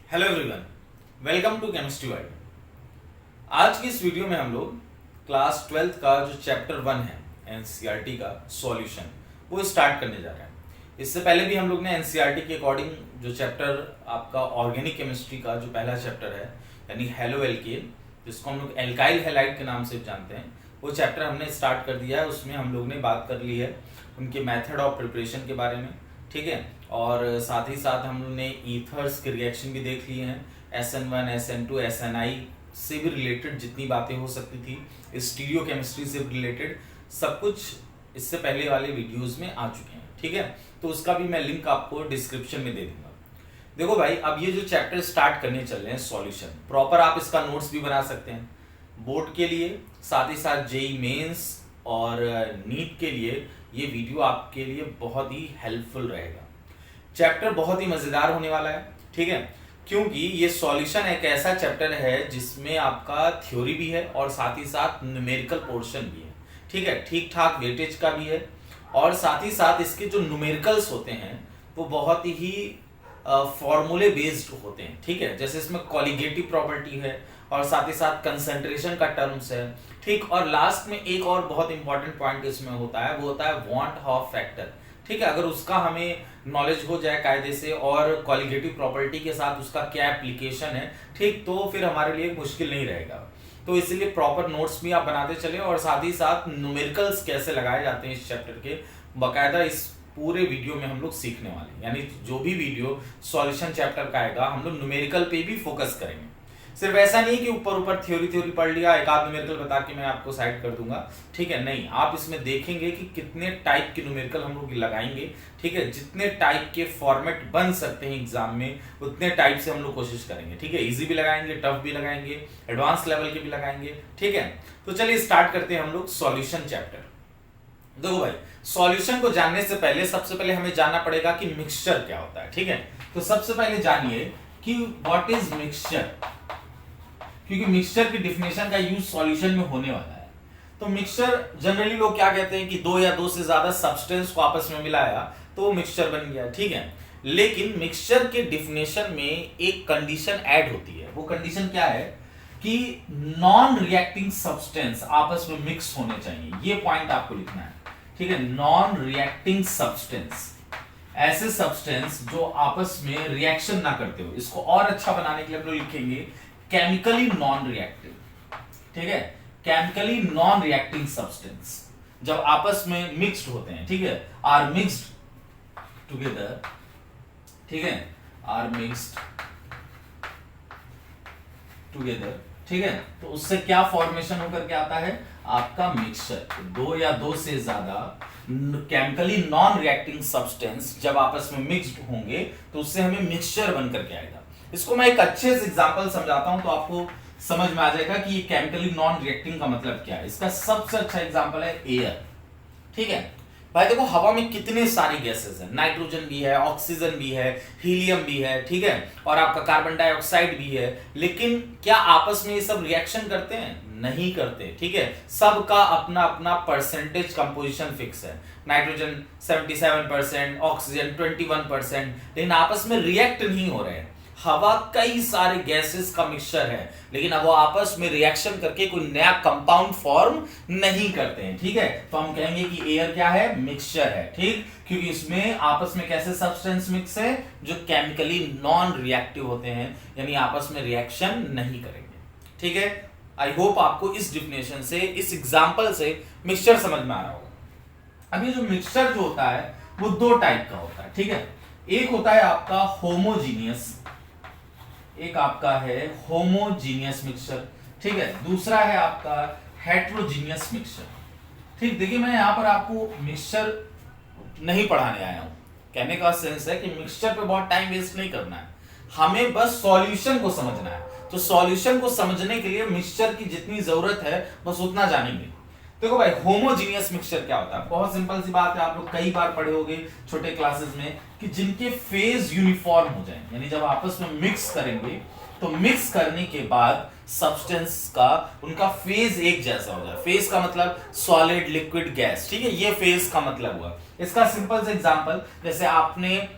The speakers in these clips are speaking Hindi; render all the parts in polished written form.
Hello everyone, welcome to chemistry world. आज की इस वीडियो में हम लोग क्लास 12th का जो चैप्टर 1 है एनसीईआरटी का सॉल्यूशन वो स्टार्ट करने जा रहे हैं। इससे पहले भी हम लोग ने एनसीईआरटी के अकॉर्डिंग जो चैप्टर आपका ऑर्गेनिक केमिस्ट्री का जो पहला चैप्टर है यानी हेलो एल्केन, जिसको हम लोग एल्काइल हैलाइड के नाम से जानते हैं, वो चैप्टर हमने स्टार्ट कर दिया है। उसमें हम लोग ने बात कर ली है उनके मेथड ऑफ प्रिपरेशन के बारे में, ठीक है। और साथ ही साथ हम लोग ने ईथर्स के रिएक्शन भी देख लिए हैं, SN1 SN2 SNI से भी रिलेटेड जितनी बातें हो सकती थी, स्टीरियो केमिस्ट्री से रिलेटेड सब कुछ इससे पहले वाले वीडियोस में आ चुके हैं, ठीक है। तो उसका भी मैं लिंक आपको डिस्क्रिप्शन में दे दूंगा। देखो भाई, अब ये जो चैप्टर स्टार्ट करने चल रहे हैं सॉल्यूशन, प्रॉपर आप इसका नोट्स भी बना सकते हैं बोर्ड के लिए, साथ ही साथ जेई मेंस और नीट के लिए ये वीडियो आपके लिए बहुत ही हेल्पफुल रहेगा। चैप्टर बहुत ही मजेदार होने वाला है, ठीक है, क्योंकि ये सॉल्यूशन एक ऐसा चैप्टर है जिसमें आपका थ्योरी भी है और साथ ही साथ न्यूमेरिकल पोर्शन भी है, ठीक है, ठीक ठाक वेटेज का भी है। और साथ ही साथ इसके जो न्यूमेरिकल्स होते हैं वो बहुत ही फॉर्मूले बेस्ड होते हैं, ठीक है। जैसे इसमें कॉलिगेटिव प्रॉपर्टी है और साथ ही साथ कंसंट्रेशन का टर्म्स है, ठीक। और लास्ट में एक और बहुत इंपॉर्टेंट पॉइंट इसमें होता है, वो होता है वॉन्ट हॉफ फैक्टर, ठीक है। अगर उसका हमें नॉलेज हो जाए कायदे से और कॉलिगेटिव प्रॉपर्टी के साथ उसका क्या एप्लीकेशन है, ठीक, तो फिर हमारे लिए मुश्किल नहीं रहेगा। तो इसलिए प्रॉपर नोट्स भी आप बनाते चले और साथ ही साथ न्यूमेरिकल्स कैसे लगाए जाते हैं इस चैप्टर के बाकायदा इस पूरे वीडियो में हम लोग सीखने वाले हैं। यानी जो भी वीडियो सॉल्यूशन चैप्टर का आएगा हम लोग न्यूमेरिकल पे भी फोकस करेंगे। सिर्फ ऐसा नहीं कि ऊपर ऊपर थ्योरी पढ़ लिया, एक आध न्यूमेरिकल बता के मैं आपको साइड कर दूंगा, ठीक है, नहीं। आप इसमें देखेंगे कि कितने टाइप के न्यूमेरिकल हम लोग लगाएंगे, ठीक है। जितने टाइप के फॉर्मेट बन सकते हैं एग्जाम में उतने टाइप से हम लोग कोशिश करेंगे, ठीक है। इजी भी लगाएंगे, टफ भी लगाएंगे, एडवांस लेवल के भी लगाएंगे, ठीक है। तो चलिए स्टार्ट करते हैं हम लोग सॉल्यूशन चैप्टर। देखो भाई, सॉल्यूशन को जानने से पहले सबसे पहले हमें जानना पड़ेगा कि मिक्सचर क्या होता है, ठीक है। तो सबसे पहले जानिए कि व्हाट इज मिक्सचर, क्योंकि मिक्सचर की डिफिनेशन का यूज सॉल्यूशन में होने वाला है। तो मिक्सचर जनरली लोग क्या कहते हैं कि दो या दो से ज्यादा सब्सटेंस को आपस में मिलाया तो वो मिक्सचर बन गया, ठीक है। लेकिन मिक्सचर के डिफिनेशन में एक कंडीशन ऐड होती है। वो कंडीशन क्या है कि नॉन रिएक्टिंग सब्सटेंस आपस में मिक्स होने चाहिए, ये पॉइंट आपको लिखना है, ठीक है। नॉन रिएक्टिंग सब्सटेंस, ऐसे सब्सटेंस जो आपस में रिएक्शन ना करते हो। इसको और अच्छा बनाने के लिए हम लोग लिखेंगे केमिकली नॉन रिएक्टिव, ठीक है। केमिकली नॉन रिएक्टिंग सब्सटेंस जब आपस में मिक्स्ड होते हैं, ठीक है, आर मिक्स्ड टुगेदर, ठीक है, आर मिक्स्ड टुगेदर, ठीक है। तो उससे क्या फॉर्मेशन होकर के आता है आपका मिक्सचर। दो या दो से ज्यादा केमिकली नॉन रिएक्टिंग सब्सटेंस जब आपस में मिक्स्ड होंगे तो उससे हमें मिक्सचर बनकर के आएगा। इसको मैं एक अच्छे से एग्जांपल समझाता हूं तो आपको समझ में आ जाएगा कि ये केमिकली नॉन रिएक्टिंग का मतलब क्या है। इसका सबसे अच्छा एग्जांपल है एयर, ठीक है। भाई देखो, हवा में कितने सारी गैसेस हैं, नाइट्रोजन भी है, ऑक्सीजन भी है, हीलियम भी है, ठीक है, और आपका कार्बन डाइऑक्साइड भी है। लेकिन क्या आपस में ये सब रिएक्शन करते हैं? नहीं करते, ठीक है। सबका अपना अपना परसेंटेज कंपोजिशन फिक्स है। नाइट्रोजन 77%, ऑक्सीजन 21%, लेकिन आपस में रिएक्ट नहीं हो रहे हैं। हवा कई सारे गैसेस का मिक्सचर है, लेकिन अब वो आपस में रिएक्शन करके कोई नया कंपाउंड फॉर्म नहीं करते हैं, ठीक है। तो हम कहेंगे कि एयर क्या है? मिक्सचर है, ठीक, क्योंकि इसमें आपस में कैसे सब्सटेंस मिक्स है जो केमिकली नॉन रिएक्टिव होते हैं, यानी आपस में रिएक्शन नहीं करेंगे, ठीक है। आई होप आपको इस डिफिनेशन से, इस एग्जांपल से मिक्सचर समझ में आ रहा होगा। अब ये जो मिक्सचर जो होता है वो दो टाइप का होता है, ठीक है। एक होता है आपका होमोजीनियस, एक आपका है होमोजीनियस मिक्सचर, ठीक है। दूसरा है आपका हेट्रोजीनियस मिक्सचर, ठीक। देखिए, मैं यहां पर आपको मिक्सचर नहीं पढ़ाने आया हूं। कहने का सेंस है कि मिक्सचर पे बहुत टाइम वेस्ट नहीं करना है, हमें बस सॉल्यूशन को समझना है। तो सॉल्यूशन को समझने के लिए मिक्सचर की जितनी जरूरत है बस उतना जानेंगे। देखो भाई, होमोजीनियस मिक्सचर क्या होता है? बहुत सिंपल सी बात है, आप लोग कई बार पढ़े होंगे छोटे क्लासेस में कि जिनके फेज यूनिफॉर्म हो जाए, यानी जब आपस में मिक्स करेंगे तो मिक्स करने के बाद सब्सटेंस का उनका फेज एक जैसा हो जाए। फेज का मतलब सॉलिड, लिक्विड, गैस, ठीक है, ये फेज का मतलब हुआ। इसका सिंपल सा एग्जांपल, जैसे आपने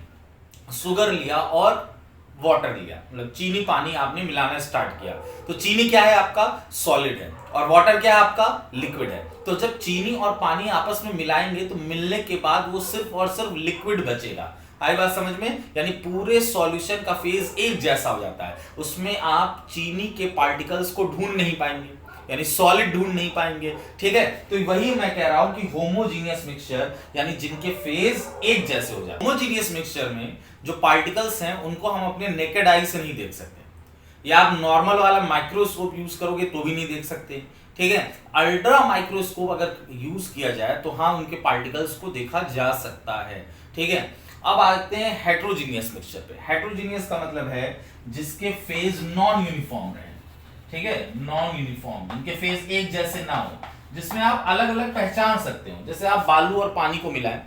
शुगर लिया और वाटर लिया, मतलब चीनी पानी आपने मिलाना स्टार्ट किया, तो चीनी क्या है आपका सॉलिड है और वाटर क्या है आपका लिक्विड है। तो जब चीनी और पानी आपस में मिलाएंगे तो मिलने के बाद वो सिर्फ और सिर्फ लिक्विड बचेगा। आई बात समझ में? यानी पूरे सॉल्यूशन का फेज एक जैसा हो जाता है, उसमें आप चीनी के पार्टिकल्स को ढूंढ नहीं पाएंगे, यानी सॉलिड ढूंढ नहीं पाएंगे। ठीक है, तो वही मैं कह रहा हूं कि होमोजीनियस मिक्सचर यानी जिनके फेज एक जैसे हो जाए। होमोजीनियस मिक्सचर में जो पार्टिकल्स हैं उनको हम अपने नेकेड आई से नहीं देख सकते, या आप नॉर्मल वाला माइक्रोस्कोप यूज करोगे तो भी नहीं देख सकते। ठीक है, अल्ट्रा माइक्रोस्कोप अगर यूज किया जाए तो हाँ उनके पार्टिकल्स को देखा जा सकता है। ठीक है, अब आते हैं हेट्रोजीनियस मिक्सचर पे। हेट्रोजीनियस का मतलब है जिसके फेज नॉन यूनिफॉर्म रहे। ठीक है, नॉन यूनिफॉर्म, जिनके फेज एक जैसे ना हो, जिसमें आप अलग अलग पहचान सकते हो। जैसे आप बालू और पानी को मिलाएं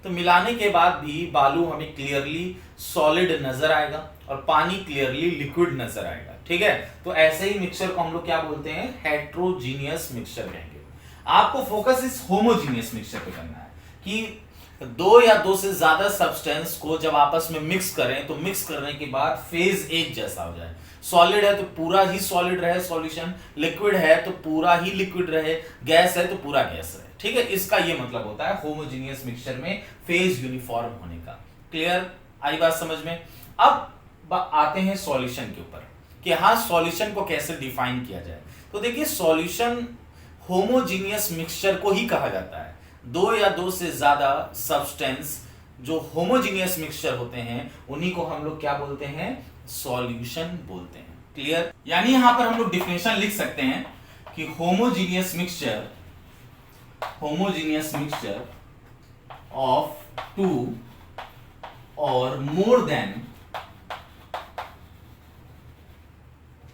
तो मिलाने के बाद भी बालू हमें क्लियरली सॉलिड नजर आएगा और पानी क्लियरली लिक्विड नजर आएगा। ठीक है, तो ऐसे ही मिक्सचर को हम लोग क्या बोलते हैं, हेट्रोजीनियस मिक्सचर कहेंगे। आपको फोकस इस होमोजीनियस मिक्सचर पे करना है कि दो या दो से ज्यादा सब्सटेंस को जब आपस में मिक्स करें तो मिक्स करने के बाद फेज एक जैसा हो जाए। सॉलिड है तो पूरा ही सॉलिड रहे सॉल्यूशन, लिक्विड है तो पूरा ही लिक्विड रहे, गैस है तो पूरा गैस रहे। ठीक है, इसका ये मतलब होता है होमोजीनियस मिक्सचर में फेज यूनिफॉर्म होने का। क्लियर? आई बात समझ में? अब आते हैं सॉल्यूशन के ऊपर कि हाँ सॉल्यूशन को कैसे डिफाइन किया जाए। तो देखिए सॉल्यूशन होमोजीनियस मिक्सचर को ही कहा जाता है। दो या दो से ज्यादा सब्सटेंस जो होमोजीनियस मिक्सचर होते हैं उन्हीं को हम लोग क्या बोलते हैं, सॉल्यूशन बोलते हैं। क्लियर? यानी यहां पर हम लोग डिफिनेशन लिख सकते हैं कि होमोजीनियस मिक्सचर ऑफ टू और मोर देन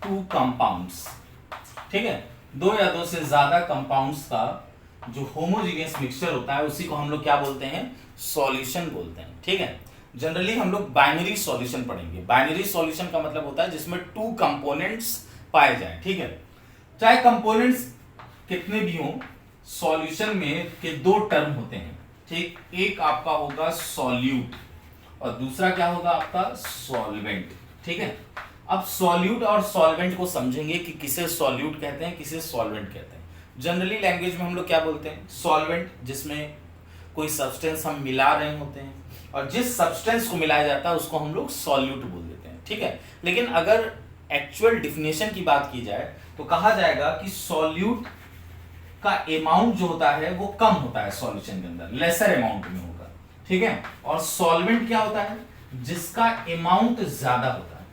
टू कंपाउंड्स। ठीक है, दो या दो से ज्यादा कंपाउंड्स का जो होमोजीनियस मिक्सचर होता है उसी को हम लोग क्या बोलते हैं, सॉल्यूशन बोलते हैं। ठीक है, जनरली हम लोग बाइनरी सॉल्यूशन पढ़ेंगे। बाइनरी सॉल्यूशन का मतलब होता है जिसमें टू कंपोनेंट्स पाए जाएं। ठीक है, चाहे कंपोनेंट्स कितने भी हों, सॉल्यूशन में के दो टर्म होते हैं। ठीक, एक आपका होगा सॉल्यूट और दूसरा क्या होगा आपका सॉल्वेंट। ठीक है, अब सॉल्यूट और सॉल्वेंट को समझेंगे कि किसे सॉल्यूट कहते हैं किसे सॉल्वेंट कहते हैं। जनरली लैंग्वेज में हम लोग क्या बोलते हैं, सॉल्वेंट जिसमें कोई सब्सटेंस हम मिला रहे होते हैं और जिस सब्सटेंस को मिलाया जाता है उसको हम लोग सॉल्यूट बोल देते हैं। ठीक है, लेकिन अगर एक्चुअल डिफिनेशन की बात की जाए तो कहा जाएगा कि सॉल्यूट का अमाउंट जो होता है वो कम होता है सॉल्यूशन के अंदर, लेसर अमाउंट में होगा। ठीक है, और सॉल्वेंट क्या होता है, जिसका अमाउंट ज्यादा होता है।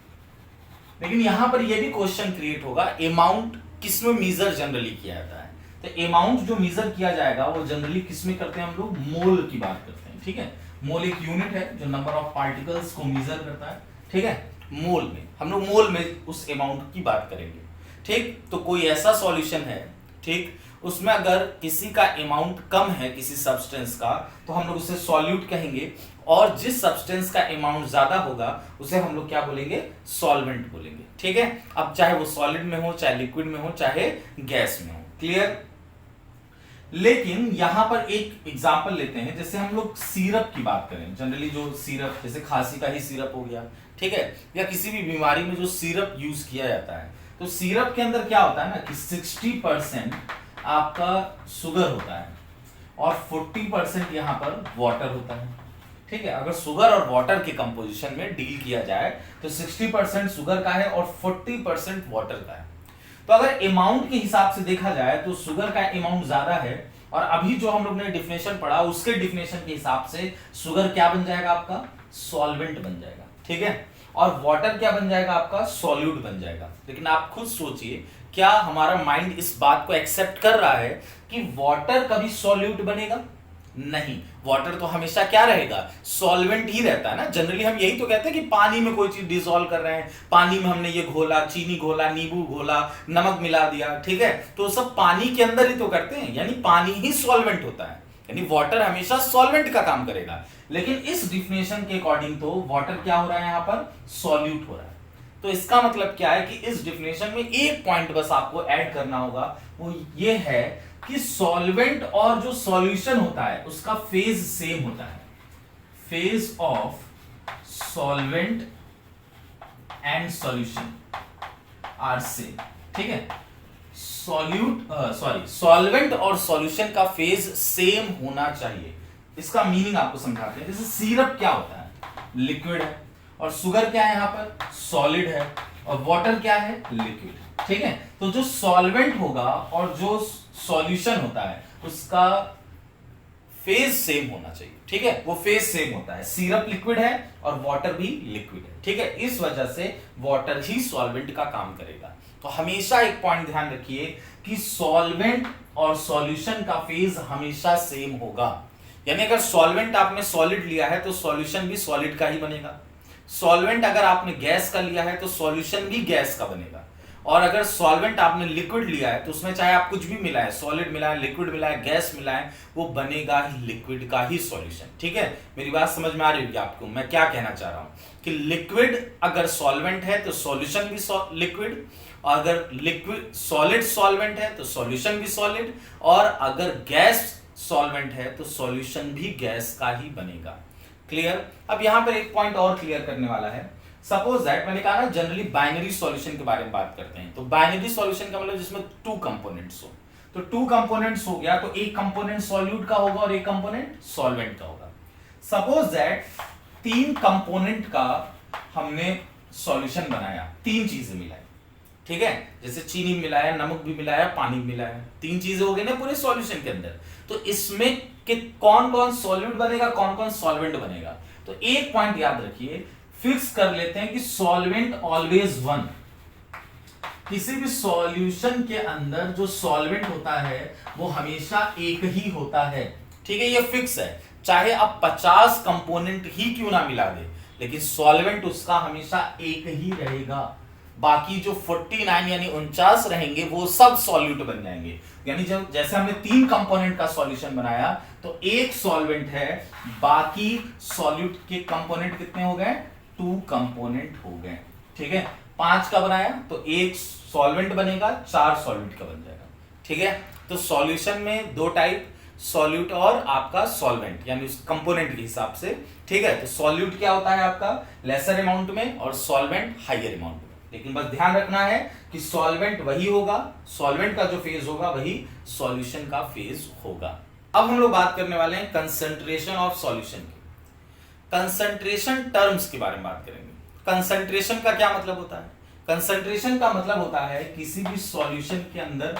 लेकिन यहां पर यह भी क्वेश्चन क्रिएट होगा, अमाउंट किसमें मेजर जनरली किया जाता है। तो अमाउंट जो मेजर किया जाएगा वो जनरली किसमें करते हैं हम लोग, मोल की बात करते हैं। ठीक है, मोल एक यूनिट है जो नंबर ऑफ पार्टिकल्स को मेजर करता है। ठीक है, मोल में हम लोग मोल में उस अमाउंट की बात करेंगे। ठीक, तो कोई ऐसा सॉल्यूशन है, ठीक, उसमें अगर किसी का अमाउंट कम है किसी सब्सटेंस का तो हम लोग उसे सॉल्यूट कहेंगे, और जिस सब्सटेंस का अमाउंट ज्यादा होगा उसे हम लोग क्या बोलेंगे, सॉल्वेंट बोलेंगे। ठीक है, अब चाहे वो सॉलिड में हो, चाहे लिक्विड में हो, चाहे गैस में हो। क्लियर? लेकिन यहां पर एक एग्जांपल लेते हैं, जैसे हम लोग सिरप की बात करें। जनरली जो सिरप, जैसे खांसी का ही सिरप हो गया, ठीक है, या किसी भी बीमारी में जो सिरप यूज किया जाता है, तो सिरप के अंदर क्या होता है ना कि 60% आपका शुगर होता है और 40% यहां पर वाटर होता है। ठीक है, अगर शुगर और वाटर के कंपोजिशन में डील किया जाए तो 60% शुगर का है और 40% वाटर का है। तो अगर अमाउंट के हिसाब से देखा जाए तो शुगर का अमाउंट ज्यादा है, और अभी जो हम लोग ने डिफिनेशन पढ़ा उसके डिफिनेशन के हिसाब से शुगर क्या बन जाएगा आपका, सॉल्वेंट बन जाएगा। ठीक है, और वाटर क्या बन जाएगा आपका, सॉल्यूट बन जाएगा। लेकिन आप खुद सोचिए, क्या हमारा माइंड इस बात को एक्सेप्ट कर रहा है कि वाटर कभी सॉल्यूट बनेगा? नहीं, वाटर तो हमेशा क्या रहेगा, सॉल्वेंट ही रहता है ना। जनरली हम यही तो कहते हैं कि पानी में कोई चीज डिसॉल्व कर रहे हैं, पानी में हमने ये घोला, चीनी घोला, नींबू घोला, नमक मिला दिया। ठीक है, तो सब पानी के अंदर ही तो करते हैं, यानी पानी ही सॉल्वेंट होता है, यानी वाटर हमेशा सॉल्वेंट का काम करेगा। लेकिन इस डिफिनेशन के अकॉर्डिंग तो वाटर क्या हो रहा है, यहां पर सॉल्यूट हो रहा है। तो इसका मतलब क्या है कि इस डिफिनेशन में एक पॉइंट बस आपको ऐड करना होगा, वो ये है कि सॉल्वेंट और जो सॉल्यूशन होता है उसका फेज सेम होता है। Phase of solvent and solution are same, ठीक है। सॉल्वेंट और सॉल्यूशन का फेज सेम होना चाहिए। इसका मीनिंग आपको समझाते हैं। जैसे सिरप क्या होता है, लिक्विड है, और शुगर क्या है, यहां पर सॉलिड है, और वाटर क्या है, लिक्विड, ठीक है। तो जो सॉल्वेंट होगा और जो सॉल्यूशन होता है उसका फेज सेम होना चाहिए, ठीक है। वो फेज सेम होता है, सिरप लिक्विड है और वाटर भी लिक्विड है, ठीक है। इस वजह से वाटर ही सॉल्वेंट का काम करेगा। तो हमेशा एक पॉइंट ध्यान रखिए कि सॉल्वेंट और सॉल्यूशन का फेज हमेशा सेम होगा। यानी अगर सॉल्वेंट आपने सॉलिड लिया है तो सॉल्यूशन भी सॉलिड का ही बनेगा। सॉल्वेंट अगर आपने गैस का लिया है तो सॉल्यूशन भी गैस का बनेगा। और अगर सॉल्वेंट आपने लिक्विड लिया है तो उसमें चाहे आप कुछ भी मिलाएं, सॉलिड मिलाएं, लिक्विड मिलाएं, गैस मिलाएं, वो बनेगा ही लिक्विड का ही सॉल्यूशन, ठीक है। मेरी बात समझ में आ रही होगी आपको मैं क्या कहना चाह रहा हूं कि लिक्विड अगर सॉल्वेंट है तो सॉल्यूशन भी लिक्विड, और अगर लिक्विड सॉलिड सॉल्वेंट है तो सॉल्यूशन भी सॉलिड, और अगर गैस सॉल्वेंट है तो सॉल्यूशन भी गैस का ही बनेगा। क्लियर। अब यहां पर एक पॉइंट और क्लियर करने वाला है। सपोज दैट मैंने कहा ना जनरली बाइनरी सॉल्यूशन के बारे में बात करते हैं। तो बाइनरी सॉल्यूशन का मतलब जिसमें टू कंपोनेंट्स हो। तो टू कंपोनेंट्स हो गया तो एक कंपोनेंट सॉल्यूट का होगा और एक कंपोनेंट सॉल्वेंट का होगा। सपोज दैट तीन कंपोनेंट का हमने सॉल्यूशन बनाया, तीन चीजें मिलाई, ठीक है। जैसे चीनी मिलाया, नमक भी मिलाया, पानी मिलाया, तीन चीजें हो गई ना पूरे सॉल्यूशन के अंदर। तो इसमें कि कौन कौन सॉल्यूट बनेगा, कौन कौन सॉल्वेंट बनेगा। तो एक पॉइंट याद रखिए, फिक्स कर लेते हैं कि सॉल्वेंट ऑलवेज वन। किसी भी सॉल्यूशन के अंदर जो सॉल्वेंट होता है वो हमेशा एक ही होता है, ठीक है। ये फिक्स है, चाहे आप 50 कंपोनेंट ही क्यों ना मिला दे, लेकिन सॉल्वेंट उसका हमेशा एक ही रहेगा। बाकी जो 49 यानी 49 रहेंगे वो सब सॉल्यूट बन जाएंगे। यानी जब जैसे हमने तीन कंपोनेंट का सॉल्यूशन बनाया तो एक सॉल्वेंट है, बाकी सॉल्यूट के कंपोनेंट कितने हो गए, 2 कंपोनेंट हो गए, ठीक है। 5 का बनाया तो एक सॉल्वेंट बनेगा, 4 सॉल्यूट का बन जाएगा, ठीक है। तो सॉल्यूशन में दो टाइप, सॉल्यूट और आपका सॉल्वेंट, यानी उस कंपोनेंट के हिसाब से, ठीक है। तो सॉल्यूट क्या होता है आपका लेसर अमाउंट में और सॉल्वेंट हायर अमाउंट में। लेकिन बस ध्यान रखना है कि सॉल्वेंट वही होगा, सॉल्वेंट का जो फेज होगा वही सॉल्यूशन का फेज होगा। अब हम लोग बात करने वाले हैं कंसंट्रेशन ऑफ सॉल्यूशन की। कंसंट्रेशन टर्म्स के बारे में बात करेंगे। कंसंट्रेशन का क्या मतलब होता है, कंसंट्रेशन का मतलब होता है किसी भी सॉल्यूशन के अंदर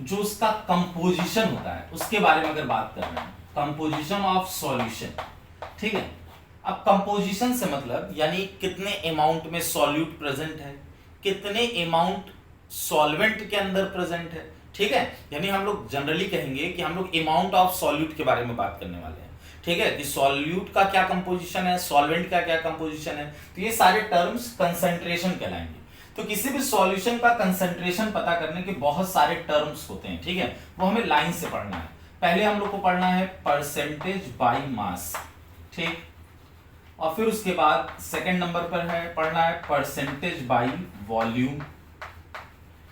जो उसका कंपोजिशन होता है उसके बारे में अगर बात कर रहे हैं, कंपोजिशन ऑफ सॉल्यूशन, ठीक है। अब कंपोजिशन से मतलब यानी कितने अमाउंट में सॉल्यूट प्रेजेंट है, कितने अमाउंट सॉल्वेंट के अंदर प्रेजेंट है, ठीक है। यानी हम लोग जनरली कहेंगे कि हम लोग अमाउंट ऑफ सॉल्यूट के बारे में बात करने वाले हैं, ठीक है, कि सॉल्यूट का क्या कंपोजिशन है, सॉल्वेंट का क्या कंपोजिशन है। तो ये सारे टर्म्स कंसंट्रेशन कहलाएंगे। तो किसी भी सॉल्यूशन का कंसंट्रेशन पता करने के बहुत सारे टर्म्स होते हैं, ठीक है, वो हमें लाइन से पढ़ना है। पहले हम लोग को पढ़ना है परसेंटेज बाय मास, ठीक, और फिर उसके बाद सेकंड नंबर पर है पढ़ना है परसेंटेज बाय वॉल्यूम,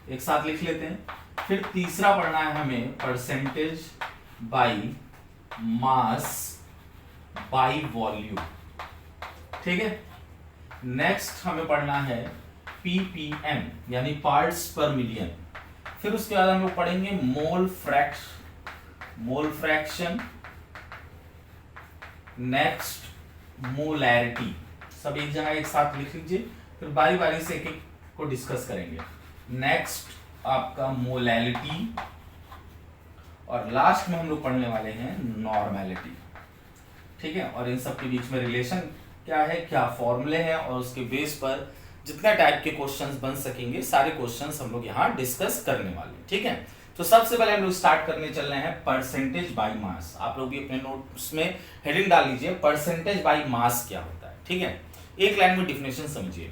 एक साथ लिख लेते हैं। फिर तीसरा पढ़ना है हमें percentage by mass by volume, ठीक है। नेक्स्ट हमें पढ़ना है ppm यानी पार्ट्स पर मिलियन। फिर उसके बाद हम लोग पढ़ेंगे मोल फ्रैक्शन, नेक्स्ट मोलैरिटी। सब एक जगह एक साथ लिख लीजिए, फिर बारी बारी से एक एक को डिस्कस करेंगे। नेक्स्ट आपका मोलैलिटी, और लास्ट में हम लोग पढ़ने वाले हैं नॉर्मेलिटी, ठीक है। और इन सब के बीच में रिलेशन क्या है, क्या फॉर्मूले हैं, और उसके बेस पर जितने टाइप के क्वेश्चंस बन सकेंगे सारे क्वेश्चंस हम लोग यहाँ डिस्कस करने वाले हैं, ठीक है। तो सबसे पहले हम लोग स्टार्ट करने चल रहे हैं परसेंटेज बाय मास। आप लोग भी अपने नोट्स में हेडिंग डाल लीजिए परसेंटेज बाय मास क्या होता है, ठीक है। एक लाइन में डिफिनेशन समझिए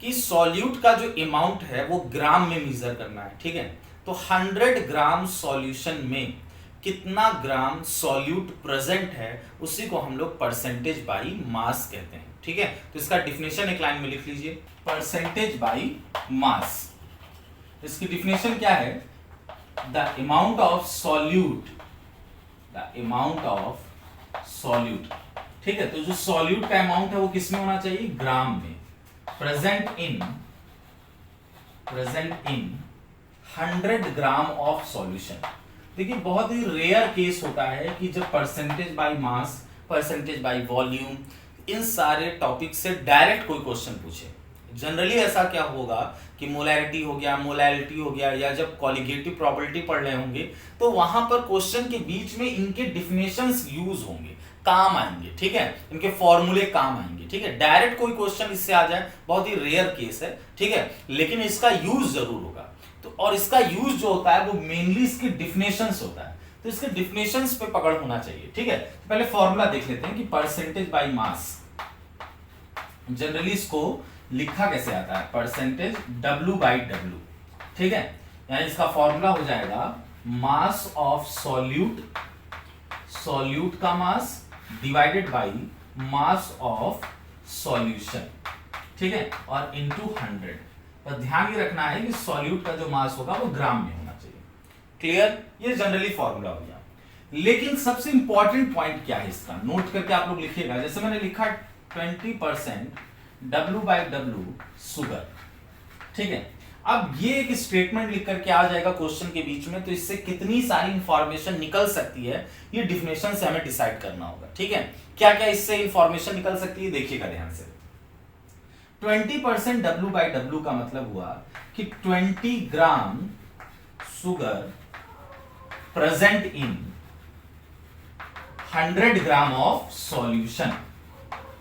कि सॉल्यूट का जो अमाउंट है वो ग्राम में मेजर करना है, ठीक है। तो 100 ग्राम सॉल्यूशन में कितना ग्राम सॉल्यूट प्रेजेंट है उसी को हम लोग परसेंटेज बाय मास कहते हैं, ठीक है। तो इसका डिफिनेशन एक लाइन में लिख लीजिए, परसेंटेज बाय मास। इसकी डिफिनेशन क्या है, द अमाउंट ऑफ सॉल्यूट, ठीक है। तो जो सॉल्यूट का अमाउंट है वो किस में होना चाहिए, ग्राम में, present in 100 gram of solution. देखिए बहुत ही रेयर केस होता है कि जब percentage by mass, percentage by volume, इन सारे टॉपिक से डायरेक्ट कोई क्वेश्चन पूछे। जनरली ऐसा क्या होगा कि मोलैरिटी हो गया, मोलैलिटी हो गया, या जब कॉलिगेटिव प्रॉपर्टी पढ़ रहे होंगे तो वहां पर क्वेश्चन के बीच में इनके डिफिनेशंस यूज होंगे, काम आएंगे, ठीक है, इनके फॉर्मूले काम आएंगे, ठीक है। डायरेक्ट कोई क्वेश्चन इससे आ जाए बहुत ही रेयर केस है, ठीक है, लेकिन इसका यूज जरूर होगा। तो और इसका यूज जो होता है वो मेनली इसके डिफिनेशंस होता है, तो इसके डिफिनेशंस पे पकड़ होना चाहिए, ठीक है। तो पहले फॉर्मूला देख लेते हैं कि परसेंटेज बाय मास, जनरली इसको लिखा कैसे आता है, परसेंटेज W बाई W, ठीक है। यानी इसका फॉर्मूला हो जाएगा मास ऑफ सॉल्यूट, सॉल्यूट का mass divided by mass of solution, ठीक है, और इनटू 100। पर ध्यान ये रखना है कि सॉल्यूट का जो मास होगा वो ग्राम में होना चाहिए। क्लियर, ये जनरली फॉर्मूला हो गया। लेकिन सबसे इंपॉर्टेंट पॉइंट क्या है इसका, नोट करके आप लोग लिखिएगा। जैसे मैंने लिखा 20% W बाई W सुगर, ठीक है। अब ये एक स्टेटमेंट लिख करके आ जाएगा क्वेश्चन के बीच में, तो इससे कितनी सारी इंफॉर्मेशन निकल सकती है ये डिफिनेशन से हमें डिसाइड करना होगा, ठीक है। क्या क्या इससे इंफॉर्मेशन निकल सकती है देखिएगा ध्यान से। 20% W बाई W का मतलब हुआ कि 20 gram sugar present in 100 gram of solution,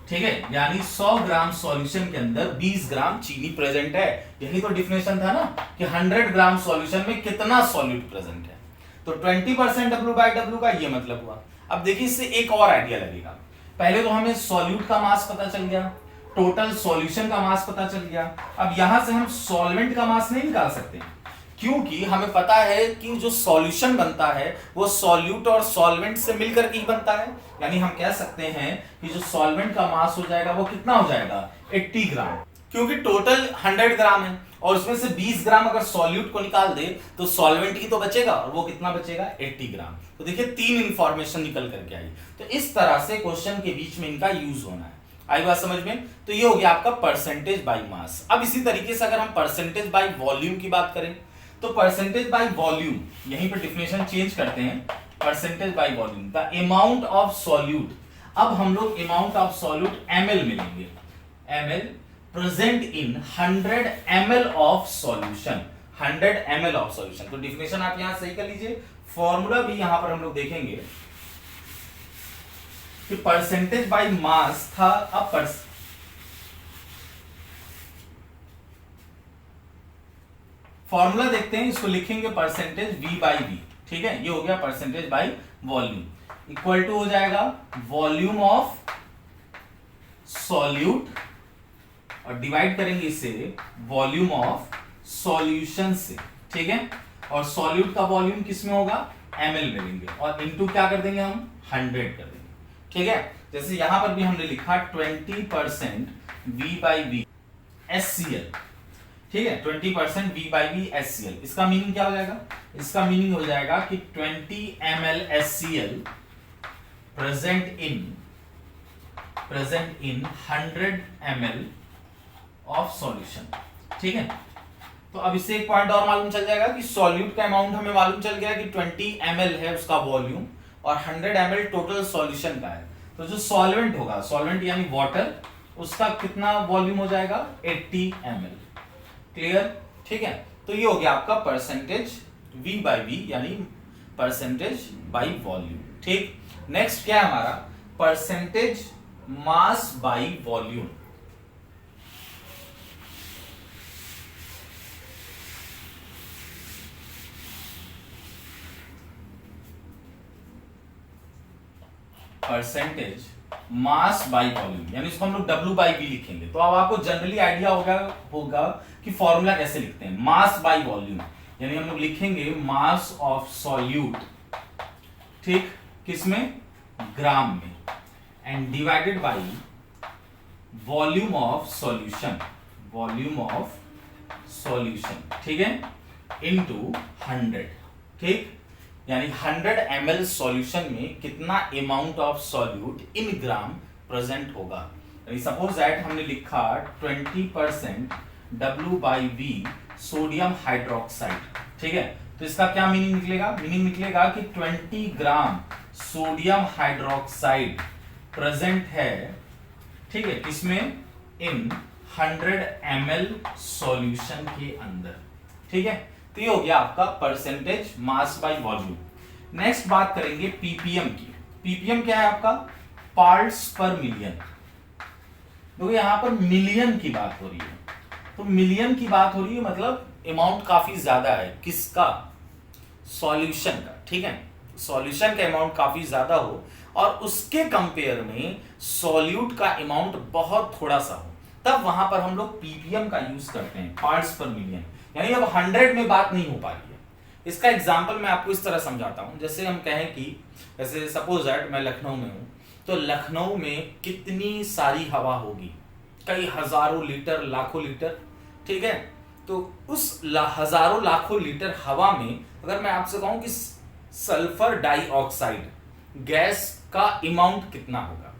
ठीक है। यानी 100 ग्राम सॉल्यूशन के अंदर 20 ग्राम चीनी प्रेजेंट है। यही तो डिफिनेशन था ना कि 100 ग्राम सॉल्यूशन में कितना सॉल्यूट प्रेजेंट है। तो 20% W बाई W का ये मतलब हुआ। अब देखिए इससे एक और आइडिया लगेगा। पहले तो हमें सॉल्यूट का मास पता चल गया, टोटल सॉल्यूशन का मास पता चल गया। अब यहां से हम सॉल्वेंट का मास नहीं निकाल सकते, क्योंकि हमें पता है कि जो सॉल्यूशन बनता है वो सॉल्यूट और सॉल्वेंट से मिलकर के ही बनता है। यानी हम कह सकते हैं कि जो सॉल्वेंट का मास हो जाएगा वो कितना हो जाएगा, 80 ग्राम, क्योंकि टोटल 100 ग्राम है और उसमें से 20 ग्राम अगर सॉल्यूट को निकाल दे तो सॉल्वेंट ही तो बचेगा, और वो कितना बचेगा, 80 ग्राम। तो देखिए 3 इंफॉर्मेशन निकल करके आई। तो इस तरह से क्वेश्चन के बीच में इनका यूज होना है। आई बात समझ में? तो ये हो गया आपका परसेंटेज बाई मास। अब इसी तरीके से अगर हम परसेंटेज बाई वॉल्यूम की बात करें तो परसेंटेज बाई वॉल्यूम, यहीं पर डिफिनेशन चेंज करते हैं, percentage by volume the amount of solute. अब हम लोग अमाउंट ऑफ सॉल्यूट ml में लेंगे, ml present in 100 ml of solution, 100 ml of solution. तो डिफिनेशन आप यहां सही कर लीजिए, फॉर्मूला भी यहां पर हम लोग देखेंगे कि परसेंटेज बाई मास था। अब फॉर्मूला देखते हैं, इसको लिखेंगे परसेंटेज V बाई V, ठीक है। ये हो गया percentage by volume, equal to हो जाएगा वॉल्यूम ऑफ सॉल्यूट और डिवाइड करेंगे इसे वॉल्यूम ऑफ सॉल्यूशन से, ठीक है। और सॉल्यूट का वॉल्यूम किस में होगा, ml में लेंगे, और इनटू क्या कर देंगे हम, 100 कर देंगे, ठीक है। जैसे यहां पर भी हमने लिखा 20% V बाई V SCL, ठीक है, 20% V बाई V SCL। इसका मीनिंग क्या हो जाएगा, इसका मीनिंग हो जाएगा कि 20 ml SCL present in 100 ml of solution, ठीक है। तो अब इससे एक पॉइंट और मालूम चल जाएगा कि सॉल्यूट का अमाउंट हमें मालूम चल गया कि 20 ml है उसका वॉल्यूम और 100 ml टोटल सॉल्यूशन का है। तो जो सॉल्वेंट होगा, सॉल्वेंट यानी वाटर, उसका कितना वॉल्यूम हो जाएगा, 80 ml। क्लियर, ठीक है। तो ये हो गया आपका परसेंटेज V बाई V यानी परसेंटेज बाई वॉल्यूम, ठीक। नेक्स्ट क्या है हमारा, percentage mass by volume. Percentage mass by volume, यानी इसको हम लोग W बाई V लिखेंगे। तो अब आपको जनरली आइडिया होगा कि फॉर्मूला कैसे लिखते हैं, मास बाई वॉल्यूम, यानी हम लोग लिखेंगे मास ऑफ सॉल्यूट, ठीक, किसमें, ग्राम में, and divided by volume of solution, volume of solution, ठीक है, इनटू 100, ठीक। यानी 100 ml सॉल्यूशन में कितना amount of solute in gram present होगा। सपोज दैट हमने लिखा 20% W/V सोडियम हाइड्रोक्साइड, ठीक है, तो इसका क्या मीनिंग निकलेगा? मीनिंग निकलेगा कि 20 ग्राम सोडियम हाइड्रोक्साइड प्रेजेंट है, ठीक है, किसमें? इन 100 ml सॉल्यूशन के अंदर, ठीक है। तो ये हो गया आपका percentage mass by volume. Next बात करेंगे पीपीएम की। पीपीएम क्या है आपका? पार्ट्स पर मिलियन। तो यहां पर मिलियन की बात हो रही है, तो मिलियन की बात हो रही है मतलब अमाउंट काफी ज्यादा है। किसका? सॉल्यूशन का, ठीक है। सॉल्यूशन का अमाउंट काफी ज्यादा हो और उसके कंपेयर में सॉल्यूट का अमाउंट बहुत थोड़ा सा हो, तब वहां पर हम लोग पीपीएम का यूज करते हैं, पार्ट्स पर मिलियन। यानी अब 100 में बात नहीं हो पा रही है। इसका एग्जांपल मैं आपको इस तरह समझाता हूं, जैसे हम कहें कि जैसे सपोज दैट मैं लखनऊ में हूं, तो लखनऊ में कितनी सारी हवा होगी? कई हजारों लीटर, लाखों लीटर, ठीक है। तो उस हजारों लाखों लीटर हवा में अगर मैं आपसे कहूं कि सल्फर डाइऑक्साइड गैस का अमाउंट कितना होगा,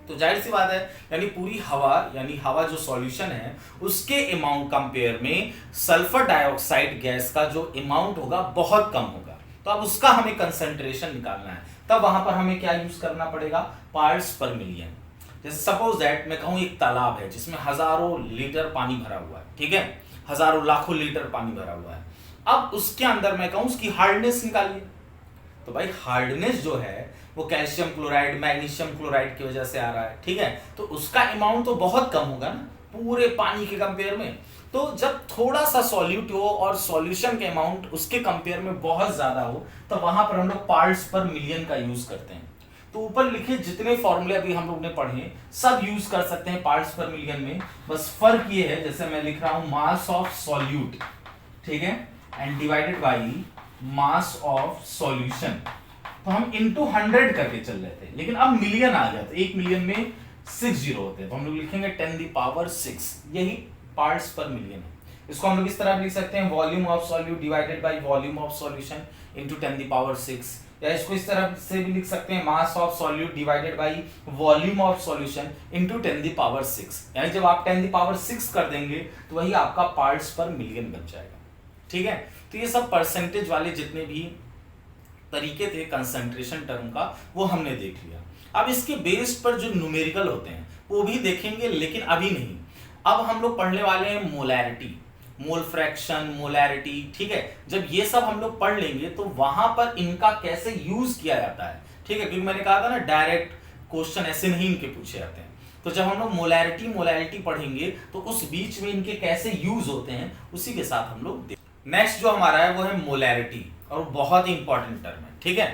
तो जाहिर सी बात है यानी पूरी हवा, यानी हवा जो सॉल्यूशन है उसके अमाउंट कंपेयर में सल्फर डाइऑक्साइड गैस का जो अमाउंट होगा बहुत कम होगा। तो अब उसका हमें कंसंट्रेशन निकालना है, तब वहां पर हमें क्या यूज करना पड़ेगा? पार्ट्स पर मिलियन। जैसे सपोज दैट मैं कहूं एक तालाब है जिसमें हजारों लीटर पानी भरा हुआ है, ठीक है, हजारों लाखों लीटर पानी भरा हुआ है। अब उसके अंदर मैं कहूं उसकी हार्डनेस निकालिए, तो भाई हार्डनेस जो है वो कैल्शियम क्लोराइड, मैग्नीशियम क्लोराइड की वजह से आ रहा है, ठीक है। तो उसका अमाउंट तो बहुत कम होगा ना पूरे पानी के कंपेयर में। तो जब थोड़ा सा सॉल्यूट हो और सॉल्यूशन के अमाउंट उसके कंपेयर में बहुत ज्यादा हो, तो वहां पर हम लोग पार्ट्स पर मिलियन का यूज करते हैं। तो ऊपर लिखे जितने फॉर्मूले अभी हम लोग ने पढ़े सब यूज कर सकते हैं पार्ट्स पर मिलियन में। बस फर्क ये है, जैसे मैं लिख रहा हूं मास ऑफ सॉल्यूट, ठीक है, and divided by mass of solution, तो हम इनटू 100 करके चल रहे थे, लेकिन अब मिलियन आ गया, तो 1 मिलियन में 6 जीरो होते हैं, तो हम लोग लिखेंगे 10⁻⁶। यही पार्ट्स पर मिलियन है। इसको हम लोग इस तरह लिख सकते हैं volume of solute divided by volume of solution into 10⁻⁶, या इसको इस तरह से भी लिख सकते हैं मास of solute divided by volume of solution into 10⁻⁶। यानी जब आप 10⁻⁶ कर देंगे तो वही आपका पार्ट्स पर मिलियन बन जाएगा, ठीक है। तो ये सब परसेंटेज वाले जितने भी तरीके थे कंसंट्रेशन टर्म का वो हमने देख लिया। अब इसके बेस पर जो न्यूमेरिकल होते हैं वो भी देखेंगे, लेकिन अभी नहीं। अब हम लोग पढ़ने वाले हैं मोलैरिटी, मोल फ्रैक्शन, मोलैरिटी, ठीक है। जब ये सब हम लोग पढ़ लेंगे तो वहां पर इनका कैसे यूज किया जाता है, ठीक है, क्योंकि मैंने कहा था ना डायरेक्ट क्वेश्चन ऐसे नहीं इनके पूछे जाते हैं। तो जब हम लोग मोलैरिटी पढ़ेंगे तो उस बीच में इनके कैसे यूज होते हैं उसी के साथ हम लोग नेक्स्ट जो हमारा है वो है मोलैरिटी, और बहुत ही इंपॉर्टेंट टर्म है, ठीक है।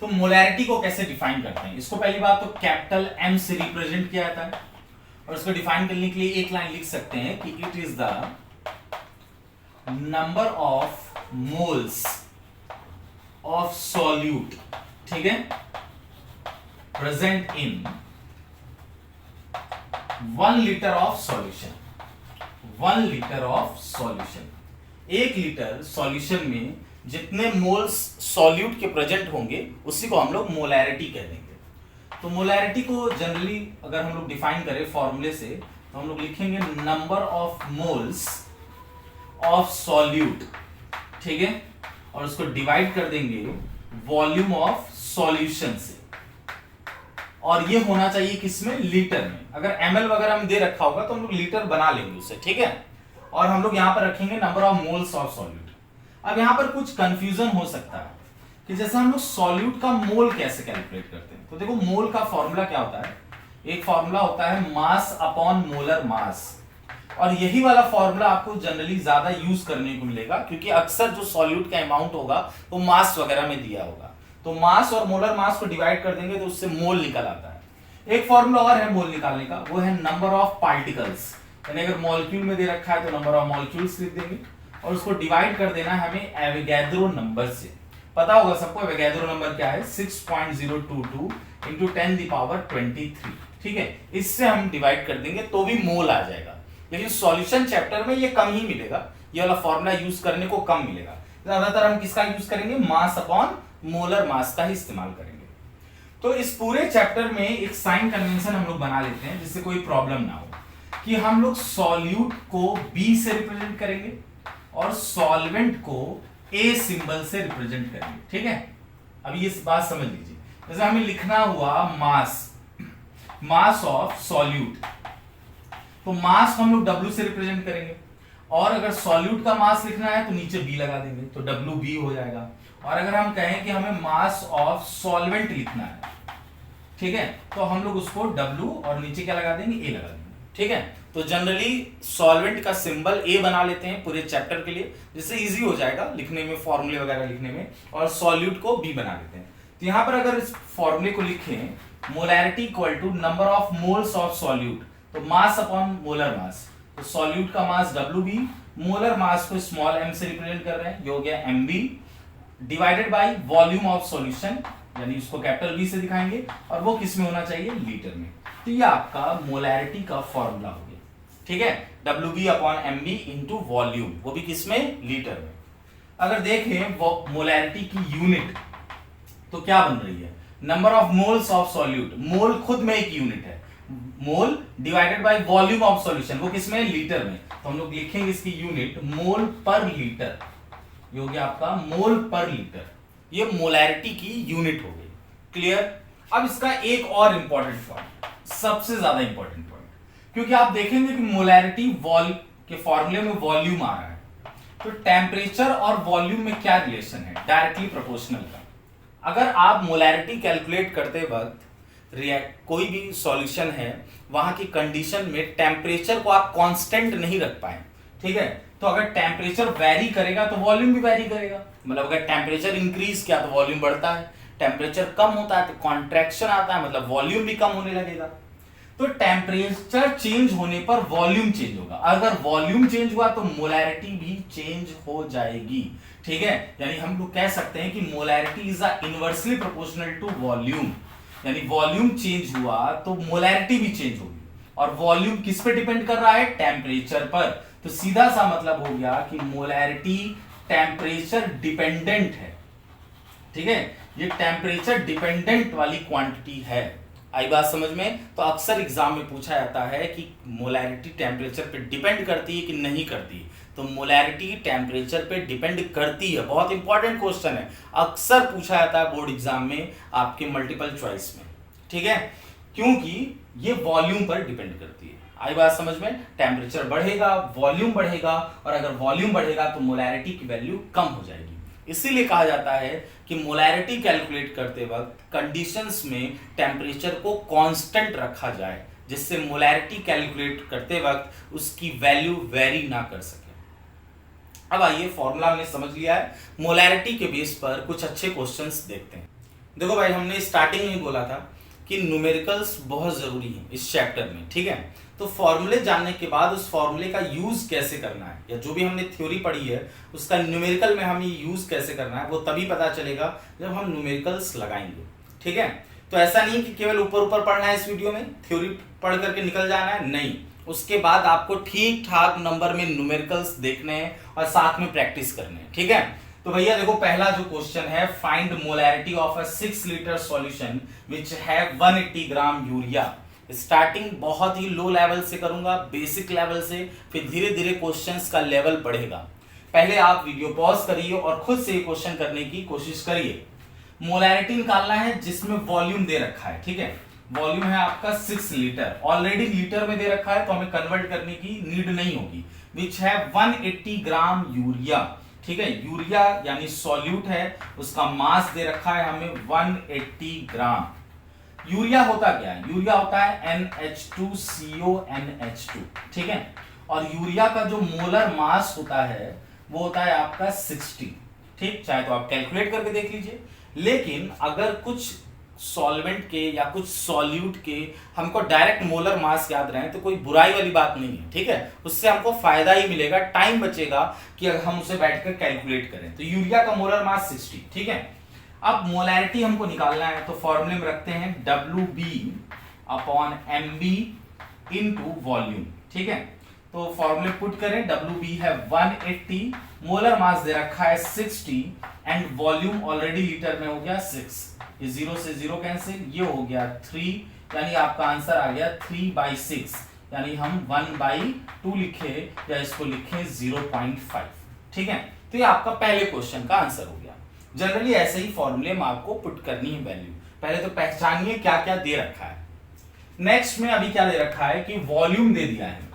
तो मोलैरिटी को कैसे डिफाइन करते हैं? इसको पहली बात तो कैपिटल एम से रिप्रेजेंट किया जाता है, और इसको डिफाइन करने के लिए एक लाइन लिख सकते हैं कि it is the number of moles of solute, ठीक है, present in 1 litre of solution. 1 litre of solution, 1 litre solution में जितने मोल्स सॉल्यूट के प्रेजेंट होंगे उसी को हम लोग मोलैरिटी कह देंगे। तो मोलैरिटी को जनरली अगर हम लोग डिफाइन करें फॉर्मूले से तो हम लोग लिखेंगे number of moles of solute, ठीक है, और उसको डिवाइड कर देंगे वॉल्यूम ऑफ सॉल्यूशन से, और ये होना चाहिए किसमें? लीटर में। अगर ml वगैरह में दे रखा होगा तो हम लोग लीटर बना लेंगे उसे, ठीक है। और हम लोग यहां पर रखेंगे number of moles of solute. अब यहां पर कुछ कंफ्यूजन हो सकता है कि जैसे हम लोग सॉल्यूट का मोल कैसे कैलकुलेट करते हैं। तो देखो मोल का फॉर्मूला क्या होता है? एक फॉर्मूला होता है मास अपॉन मोलर मास, और यही वाला फॉर्मूला आपको जनरली ज्यादा यूज करने को मिलेगा क्योंकि अक्सर जो सॉल्यूट का अमाउंट होगा वो मास वगैरह में दिया होगा। तो मास और मोलर मास को डिवाइड कर देंगे तो उससे मोल निकल आता है। एक फॉर्मूला और है मोल निकालने का, वो है नंबर ऑफ पार्टिकल्स, यानी अगर मॉलिक्यूल में दे रखा है तो नंबर ऑफ मॉलिक्यूल्स लिख देंगे, और उसको डिवाइड कर देना है हमें एवोगैड्रो नंबर से। पता होगा सबको एवोगैड्रो नंबर क्या है? 6.022 into 10⁻23, ठीक है। इससे हम डिवाइड कर देंगे तो भी मोल आ जाएगा, लेकिन सॉल्यूशन चैप्टर में ये कम ही मिलेगा, ये वाला फॉर्मूला यूज करने को कम मिलेगा। ज्यादातर हम किसका यूज करेंगे? मास अपॉन मोलर मास का ही इस्तेमाल करेंगे। तो इस पूरे चैप्टर में एक साइन कन्वेंशन हम लोग बना लेते हैं जिससे कोई प्रॉब्लम ना हो, कि हम लोग सॉल्यूट को बी से रिप्रेजेंट करेंगे और सॉल्वेंट को ए सिंबल से रिप्रेजेंट करेंगे। ठीक है, अब ये बात समझ लीजिए। जैसे हमें लिखना हुआ मास ऑफ सॉल्यूट, तो मास को हम लोग W से रिप्रेजेंट करेंगे, और अगर सॉल्यूट का मास लिखना है तो नीचे B लगा देंगे तो WB हो जाएगा। और अगर हम कहें कि हमें मास ऑफ सॉल्वेंट लिखना है, ठीक है, तो हम लोग उसको W और नीचे क्या लगा देंगे, A लगा देंगे। ठीक है, तो जनरली सॉल्वेंट का सिंबल A बना लेते हैं पूरे चैप्टर के लिए, जिससे इजी हो जाएगा लिखने में, फॉर्मूले वगैरह लिखने में, और सॉल्यूट को B बना लेते हैं। तो यहां पर अगर इस फॉर्मूले को लिखें, molarity equal to number of moles of solute, तो मास अपॉन मोलर मास, तो सॉल्यूट का मास WB, मोलर मास को स्मॉल m से रिप्रेजेंट कर रहे हैं, ये हो गया MB, divided by volume of solution, यानी इसको कैपिटल V से दिखाएंगे, और वो किस में होना चाहिए, लीटर में। तो ये आपका मोलैरिटी का फॉर्मूला हो गया। ठीक है, WB upon MB into volume, वो भी किस में, लीटर में। अगर देखें वो मोलैरिटी की यूनिट तो क्या बन रही है, number of moles of solute, mole खुद में एक यूनिट है, mole divided by volume of solution, वो किस में, लीटर में। तो हम लोग लिखेंगे इसकी यूनिट मोल पर लीटर, ये हो गया आपका मोल पर लीटर, ये मोलैरिटी की यूनिट हो गई। क्लियर। अब इसका एक और इंपॉर्टेंट पॉइंट, सबसे ज्यादा इंपॉर्टेंट पॉइंट, क्योंकि आप देखेंगे कि मोलैरिटी वॉल के फॉर्मूले में वॉल्यूम आ रहा है, तो टेम्परेचर और वॉल्यूम में क्या रिलेशन है, डायरेक्टली प्रोपोर्शनल का। अगर आप मोलैरिटी कैलकुलेट करते वक्त कोई भी सॉल्यूशन है, वहां की कंडीशन में टेम्परेचर को आप कांस्टेंट नहीं रख पाए, ठीक है, तो अगर टेम्परेचर वेरी करेगा तो वॉल्यूम भी वेरी करेगा। मतलब अगर टेम्परेचर इंक्रीज किया तो वॉल्यूम बढ़ता है, टेम्परेचर कम होता है तो कॉन्ट्रैक्शन आता है, मतलब वॉल्यूम भी कम होने लगेगा। तो टेम्परेचर चेंज होने पर वॉल्यूम चेंज होगा, अगर वॉल्यूम चेंज हुआ तो मोलैरिटी भी चेंज हो जाएगी। ठीक है, यानी हम लोग कह सकते हैं कि molarity is inversely proportional to volume, यानी वॉल्यूम चेंज हुआ तो मोलैरिटी भी चेंज होगी, और वॉल्यूम किस पे डिपेंड कर रहा है, टेम्परेचर पर। तो सीधा सा मतलब हो गया कि मोलैरिटी टेम्परेचर डिपेंडेंट है। ठीक है, ये टेम्परेचर डिपेंडेंट वाली क्वांटिटी है। आई बात समझ में। तो अक्सर एग्जाम में पूछा जाता है कि मोलैरिटी टेम्परेचर पे डिपेंड करती है कि नहीं करती, तो मोलैरिटी टेम्परेचर पे डिपेंड करती है, बहुत इंपॉर्टेंट क्वेश्चन है, अक्सर पूछा जाता है बोर्ड एग्जाम में आपके मल्टीपल चॉइस में। ठीक है, क्योंकि ये वॉल्यूम पर डिपेंड करती है। आई बात समझ में, टेम्परेचर बढ़ेगा वॉल्यूम बढ़ेगा, और अगर वॉल्यूम बढ़ेगा तो मोलैरिटी की वैल्यू कम हो जाएगी। इसीलिए कहा जाता है कि मोलैरिटी कैलकुलेट करते वक्त कंडीशंस में टेम्परेचर को कांस्टेंट रखा जाए, जिससे मोलैरिटी कैलकुलेट करते वक्त उसकी वैल्यू वेरी ना कर सके। अब आइए फॉर्मूला हमने समझ लिया है, मोलैरिटी के बेस पर कुछ अच्छे क्वेश्चंस देखते हैं। देखो भाई, हमने स्टार्टिंग में बोला था कि न्यूमेरिकल्स बहुत जरूरी है इस चैप्टर में। ठीक है, तो फॉर्मूले जानने के बाद उस फॉर्मूले का यूज कैसे करना है, या जो भी हमने थ्योरी पढ़ी है उसका न्यूमेरिकल में हमें यूज कैसे करना है, वो तभी पता चलेगा जब हम न्यूमेरिकल्स लगाएंगे। ठीक है, तो ऐसा नहीं कि केवल ऊपर ऊपर पढ़ना है इस वीडियो में, थ्योरी पढ़ करके निकल जाना है, नहीं, उसके बाद आपको ठीक ठाक नंबर में न्यूमेरिकल्स देखने हैं और साथ में प्रैक्टिस करने हैं। ठीक है, तो भैया देखो, पहला जो क्वेश्चन है, find molarity of a 6 litre solution which have 180 gram urea. Starting बहुत ही लो लेवल से करूंगा, बेसिक लेवल से, फिर धीरे धीरे क्वेश्चंस का लेवल बढ़ेगा। पहले आप वीडियो पॉज करिए और खुद से क्वेश्चन करने की कोशिश करिए। मोलैरिटी निकालना है जिसमें वॉल्यूम दे रखा है। ठीक है, वॉल्यूम है आपका 6 लीटर, ऑलरेडी लीटर में दे रखा है तो हमें कन्वर्ट करने की नीड नहीं होगी। विच है 180 ग्राम यूरिया। ठीक है, यूरिया यानी सॉल्यूट है, उसका मास दे रखा है हमें 180 ग्राम। यूरिया होता क्या है, यूरिया होता है NH2CONH2। ठीक है, और यूरिया का जो मोलर मास होता है वो होता है आपका 60। ठीक, चाहे तो आप कैलकुलेट करके देख लीजिए, लेकिन अगर कुछ सॉल्वेंट के या कुछ सॉल्यूट के हमको डायरेक्ट मोलर मास याद रहे तो कोई बुराई वाली बात नहीं है। ठीक है, उससे हमको फायदा ही मिलेगा, टाइम बचेगा कि अगर हम उसे बैठकर कैलकुलेट करें। तो यूरिया का मोलर मास 60। ठीक है, अब मोलैरिटी हमको निकालना है तो फॉर्मूले में रखते हैं WB upon MB into volume. ठीक है, तो फॉर्मूले पुट करें, WB है 180, मोलर मास दे रखा है 60 एंड वॉल्यूम ऑलरेडी लीटर में हो गया 6, ये 0 से 0 कैंसिल, ये हो गया 3, यानी आपका आंसर आ गया 3/6, यानी हम 1/2 लिखे या इसको लिखें 0.5। ठीक है, तो ये आपका पहले क्वेश्चन का आंसर हो गया। जनरली ऐसे ही फॉर्मूले में आपको पुट करनी है वैल्यू। पहले तो पहचानिए क्या क्या दे रखा है। नेक्स्ट में अभी क्या दे रखा है कि वॉल्यूम दे दिया है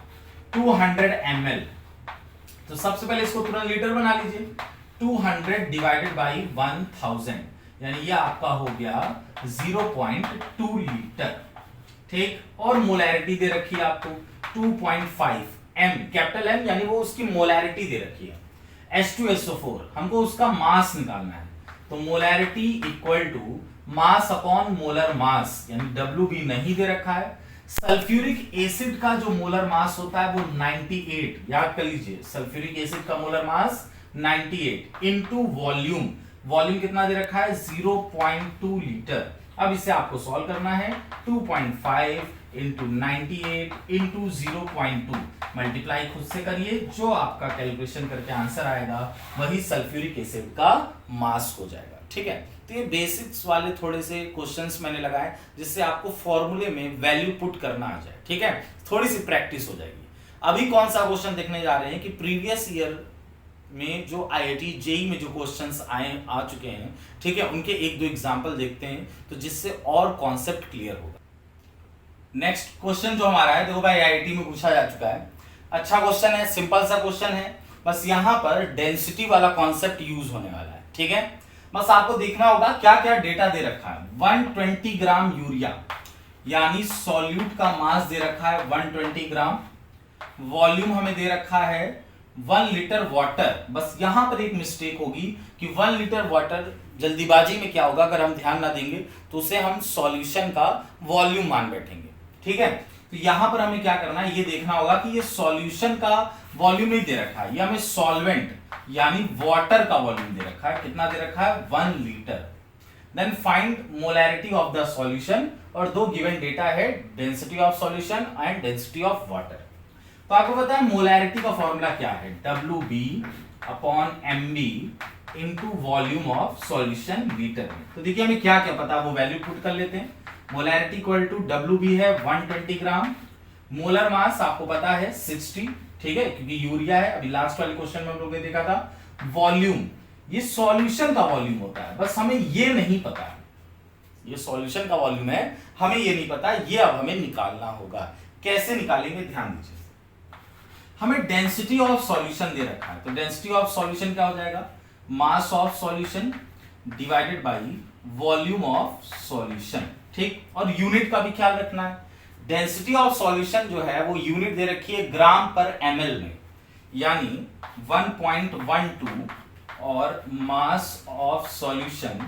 200 ml, तो सबसे पहले इसको तुरंत लीटर बना लीजिए, 200 डिवाइडेड बाई 1000, यानी ये आपका हो गया 0.2 लीटर। ठीक, और मोलैरिटी दे रखी है आपको 2.5 m, कैपिटल M, यानी वो उसकी मोलैरिटी दे रखी है। H2SO4 हमको उसका मास निकालना है, तो molarity equal to mass upon molar mass, यानी WB नहीं दे रखा है। सल्फ्यूरिक एसिड का जो मोलर मास होता है वो 98, याद कर लीजिए, सल्फ्यूरिक एसिड का molar mass 98 into volume, volume कितना दे रखा है 0.2 लीटर। अब इसे आपको सॉल्व करना है, 2.5 इंटू 98 इंटू 0.2, मल्टीप्लाई खुद से करिए, जो आपका कैलकुलेशन करके आंसर आएगा वही सल्फ्यूरिक एसिड का मास हो जाएगा। ठीक है, तो ये बेसिक्स वाले थोड़े से क्वेश्चंस मैंने लगाए जिससे आपको फॉर्मूले में वैल्यू पुट करना आ जाए। ठीक है, थोड़ी सी प्रैक्टिस हो जाएगी। अभी कौन सा क्वेश्चन देखने जा रहे हैं कि प्रीवियस ईयर में जो IIT JEE में जो क्वेश्चंस आ चुके हैं, ठीक है, उनके एक दो एग्जांपल देखते हैं तो जिससे और कॉन्सेप्ट क्लियर होगा। नेक्स्ट क्वेश्चन जो हमारा है, देखो भाई IIT में पूछा जा चुका है, अच्छा क्वेश्चन है, सिंपल सा क्वेश्चन है, बस यहां पर डेंसिटी वाला कॉन्सेप्ट यूज होने वाला है। ठीक है, बस आपको देखना होगा क्या क्या डेटा दे रखा है। 120 ग्राम यूरिया, यानी सॉल्यूट का मास दे रखा है 120 ग्राम, वॉल्यूम हमें दे रखा है 1 लीटर वाटर। बस यहां पर एक मिस्टेक होगी कि 1 लीटर वाटर, जल्दीबाजी में क्या होगा अगर हम ध्यान ना देंगे तो उसे हम सॉल्यूशन का वॉल्यूम मान बैठेंगे। ठीक है, तो यहां पर हमें क्या करना है, ये देखना होगा कि ये सॉल्यूशन का वॉल्यूम नहीं दे रखा है, ये हमें सॉल्वेंट यानी वाटर का वॉल्यूम दे रखा है। कितना दे रखा है 1 litre. Then find molarity of the solution, और दो गिवन डेटा है, density of solution and density of water. तो आपको पता है मोलैरिटी का फॉर्मूला क्या है, WB upon MB into volume of solution litre में। तो देखिए हमें क्या क्या पता है वो वैल्यू पुट कर लेते हैं। मोलैरिटी इक्वल टू WB है 120 ग्राम, मोलर मास आपको पता है 60, ठीक है, क्योंकि यूरिया है, अभी लास्ट वाले क्वेश्चन में हम लोग ने देखा था। वॉल्यूम, ये सॉल्यूशन का वॉल्यूम होता है, बस हमें ये नहीं पता है, ये सॉल्यूशन का वॉल्यूम है, हमें ये नहीं पता, ये अब हमें निकालना होगा। कैसे निकालेंगे ध्यान दीजिए, हमें डेंसिटी ऑफ सॉल्यूशन दे रखा है, तो डेंसिटी ऑफ सॉल्यूशन क्या हो जाएगा, मास of solution divided by volume of solution. ठीक, और यूनिट का भी ख्याल रखना है। डेंसिटी ऑफ सॉल्यूशन जो है वो यूनिट दे रखी है ग्राम पर ml में, यानी 1.12, और मास of solution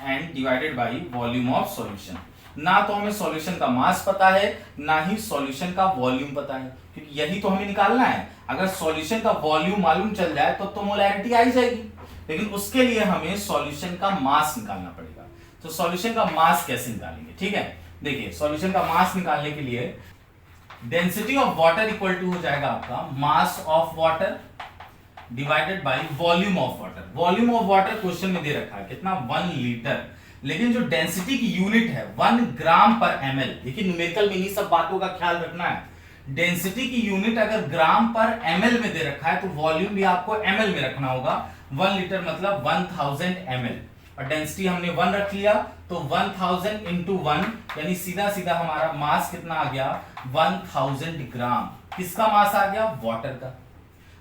and divided by volume of solution. ना तो हमें सॉल्यूशन का मास पता है, ना ही सॉल्यूशन का वॉल्यूम पता है, क्योंकि यही तो हमें निकालना है। अगर सॉल्यूशन का वॉल्यूम मालूम चल जाए तो मोलैरिटी आ ही जाएगी, लेकिन उसके लिए हमें सॉल्यूशन का मास निकालना पड़ेगा। तो सॉल्यूशन का मास कैसे निकालेंगे, ठीक है, देखिए सॉल्यूशन का मास निकालने के लिए density of water equal to हो जाएगा आपका mass of water divided by volume of water. Volume of water question में दे रखा है कितना, 1 लीटर, लेकिन जो डेंसिटी की यूनिट है 1 ग्राम पर ml। देखिए न्यूमेरिकल में इन्हीं सब बातों का ख्याल रखना है। डेंसिटी की यूनिट अगर ग्राम पर ml में दे रखा है तो वॉल्यूम भी आपको ml में रखना होगा। 1 लीटर मतलब 1000 ml, और डेंसिटी हमने 1 रख लिया, तो 1000 इंटू 1, यानी सीधा सीधा हमारा मास कितना आ गया 1000 ग्राम। किसका मास आ गया, वाटर का।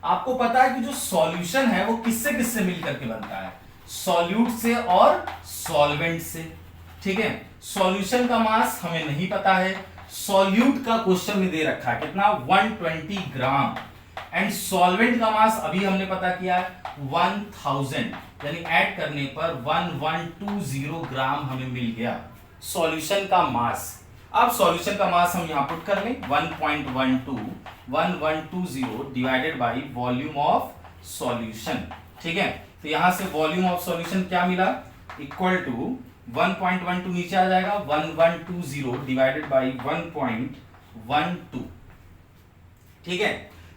आपको पता है कि जो सॉल्यूशन है वो किससे किससे मिलकर के बनता है, सॉल्यूट से और सॉल्वेंट से। ठीक है, सॉल्यूशन का मास हमें नहीं पता है, सॉल्यूट का क्वेश्चन में दे रखा है कितना 120 ग्राम, एंड सॉल्वेंट का मास अभी हमने पता किया 1000, यानी ऐड करने पर 1120 ग्राम हमें मिल गया सॉल्यूशन का मास। अब सॉल्यूशन का मास हम यहां पुट कर लें 1120 divided by volume of solution. ठीक है, तो यहां से वॉल्यूम ऑफ सॉल्यूशन क्या मिला, इक्वल टू 1.12 नीचे आ जाएगा, 1120 डिवाइडेड बाय 1.12। ठीक है।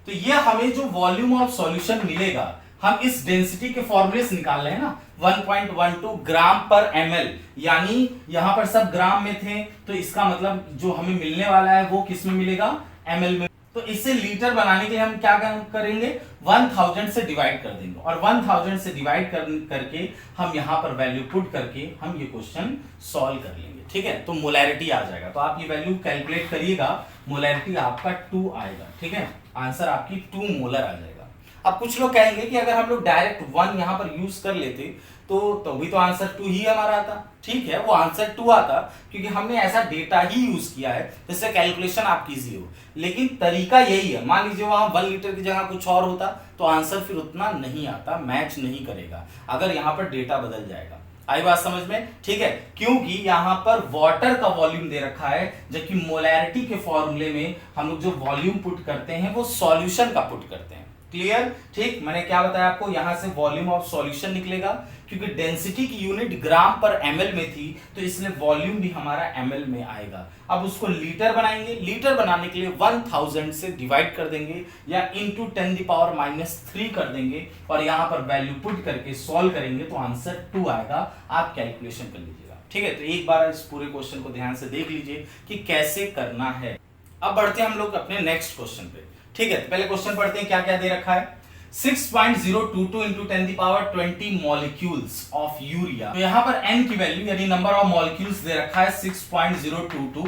तो ये हमें जो वॉल्यूम ऑफ सॉल्यूशन मिलेगा, हम इस डेंसिटी के फॉर्मूले से निकाल रहे हैं ना, 1.12 ग्राम पर ml, यानी यहां पर सब ग्राम में थे, तो इसका मतलब जो हमें मिलने वाला है वो किस में मिलेगा, ml में। तो इससे लीटर बनाने के लिए हम क्या करेंगे, 1000 से डिवाइड कर देंगे, और 1000 से डिवाइड करके हम यहां पर वैल्यू पुट करके हम ये क्वेश्चन सॉल्व कर लेंगे, ठीक है। तो मोलैरिटी आ जाएगा, तो आप ये वैल्यू कैलकुलेट करिएगा, मोलैरिटी आपका 2 आएगा, ठीक है। आंसर आपकी 2 मोलर आ जाएगा। अब कुछ लोग कहेंगे कि अगर हम लोग डायरेक्ट 1 यहां पर यूज कर लेते तो भी तो आंसर 2 ही हमारा आता। ठीक है, वो आंसर 2 आता क्योंकि हमने ऐसा डेटा ही यूज किया है जिससे कैलकुलेशन आपकी इजी हो, लेकिन तरीका यही है। मान लीजिए वहां 1 लीटर की जगह कुछ और होता तो आंसर फिर उतना नहीं आता, मैच नहीं करेगा अगर यहाँ पर डेटा बदल जाएगा। आई बात समझ में? ठीक है, क्योंकि यहां पर वाटर का वॉल्यूम दे रखा है, जबकि मोलैरिटी के फॉर्मूले में हम लोग जो वॉल्यूम पुट करते हैं वो सॉल्यूशन का पुट करते हैं। क्लियर? ठीक, मैंने क्या बताया आपको, यहां से वॉल्यूम ऑफ सॉल्यूशन निकलेगा, क्योंकि डेंसिटी की यूनिट ग्राम पर ml में थी तो इसलिए वॉल्यूम भी हमारा ml में आएगा। अब उसको लीटर बनाएंगे, लीटर बनाने के लिए 1000 से डिवाइड कर देंगे या इनटू 10⁻³ कर देंगे, और यहां पर वैल्यू पुट करके सॉल्व करेंगे तो आंसर 2 आएगा। आप कैलकुलेशन कर लीजिएगा, ठीक है। तो एक बार इस पूरे क्वेश्चन को ध्यान से देख लीजिए कि कैसे करना है। अब बढ़ते हैं हम लोग अपने नेक्स्ट क्वेश्चन पे, ठीक है। तो पहले क्वेश्चन पढ़ते हैं क्या क्या दे रखा है। 6.022 into 10⁻20 मॉलिक्यूल्स ऑफ यूरिया। तो यहां पर n की वैल्यू यानी नंबर ऑफ मॉलिक्यूल्स दे रखा है 6.022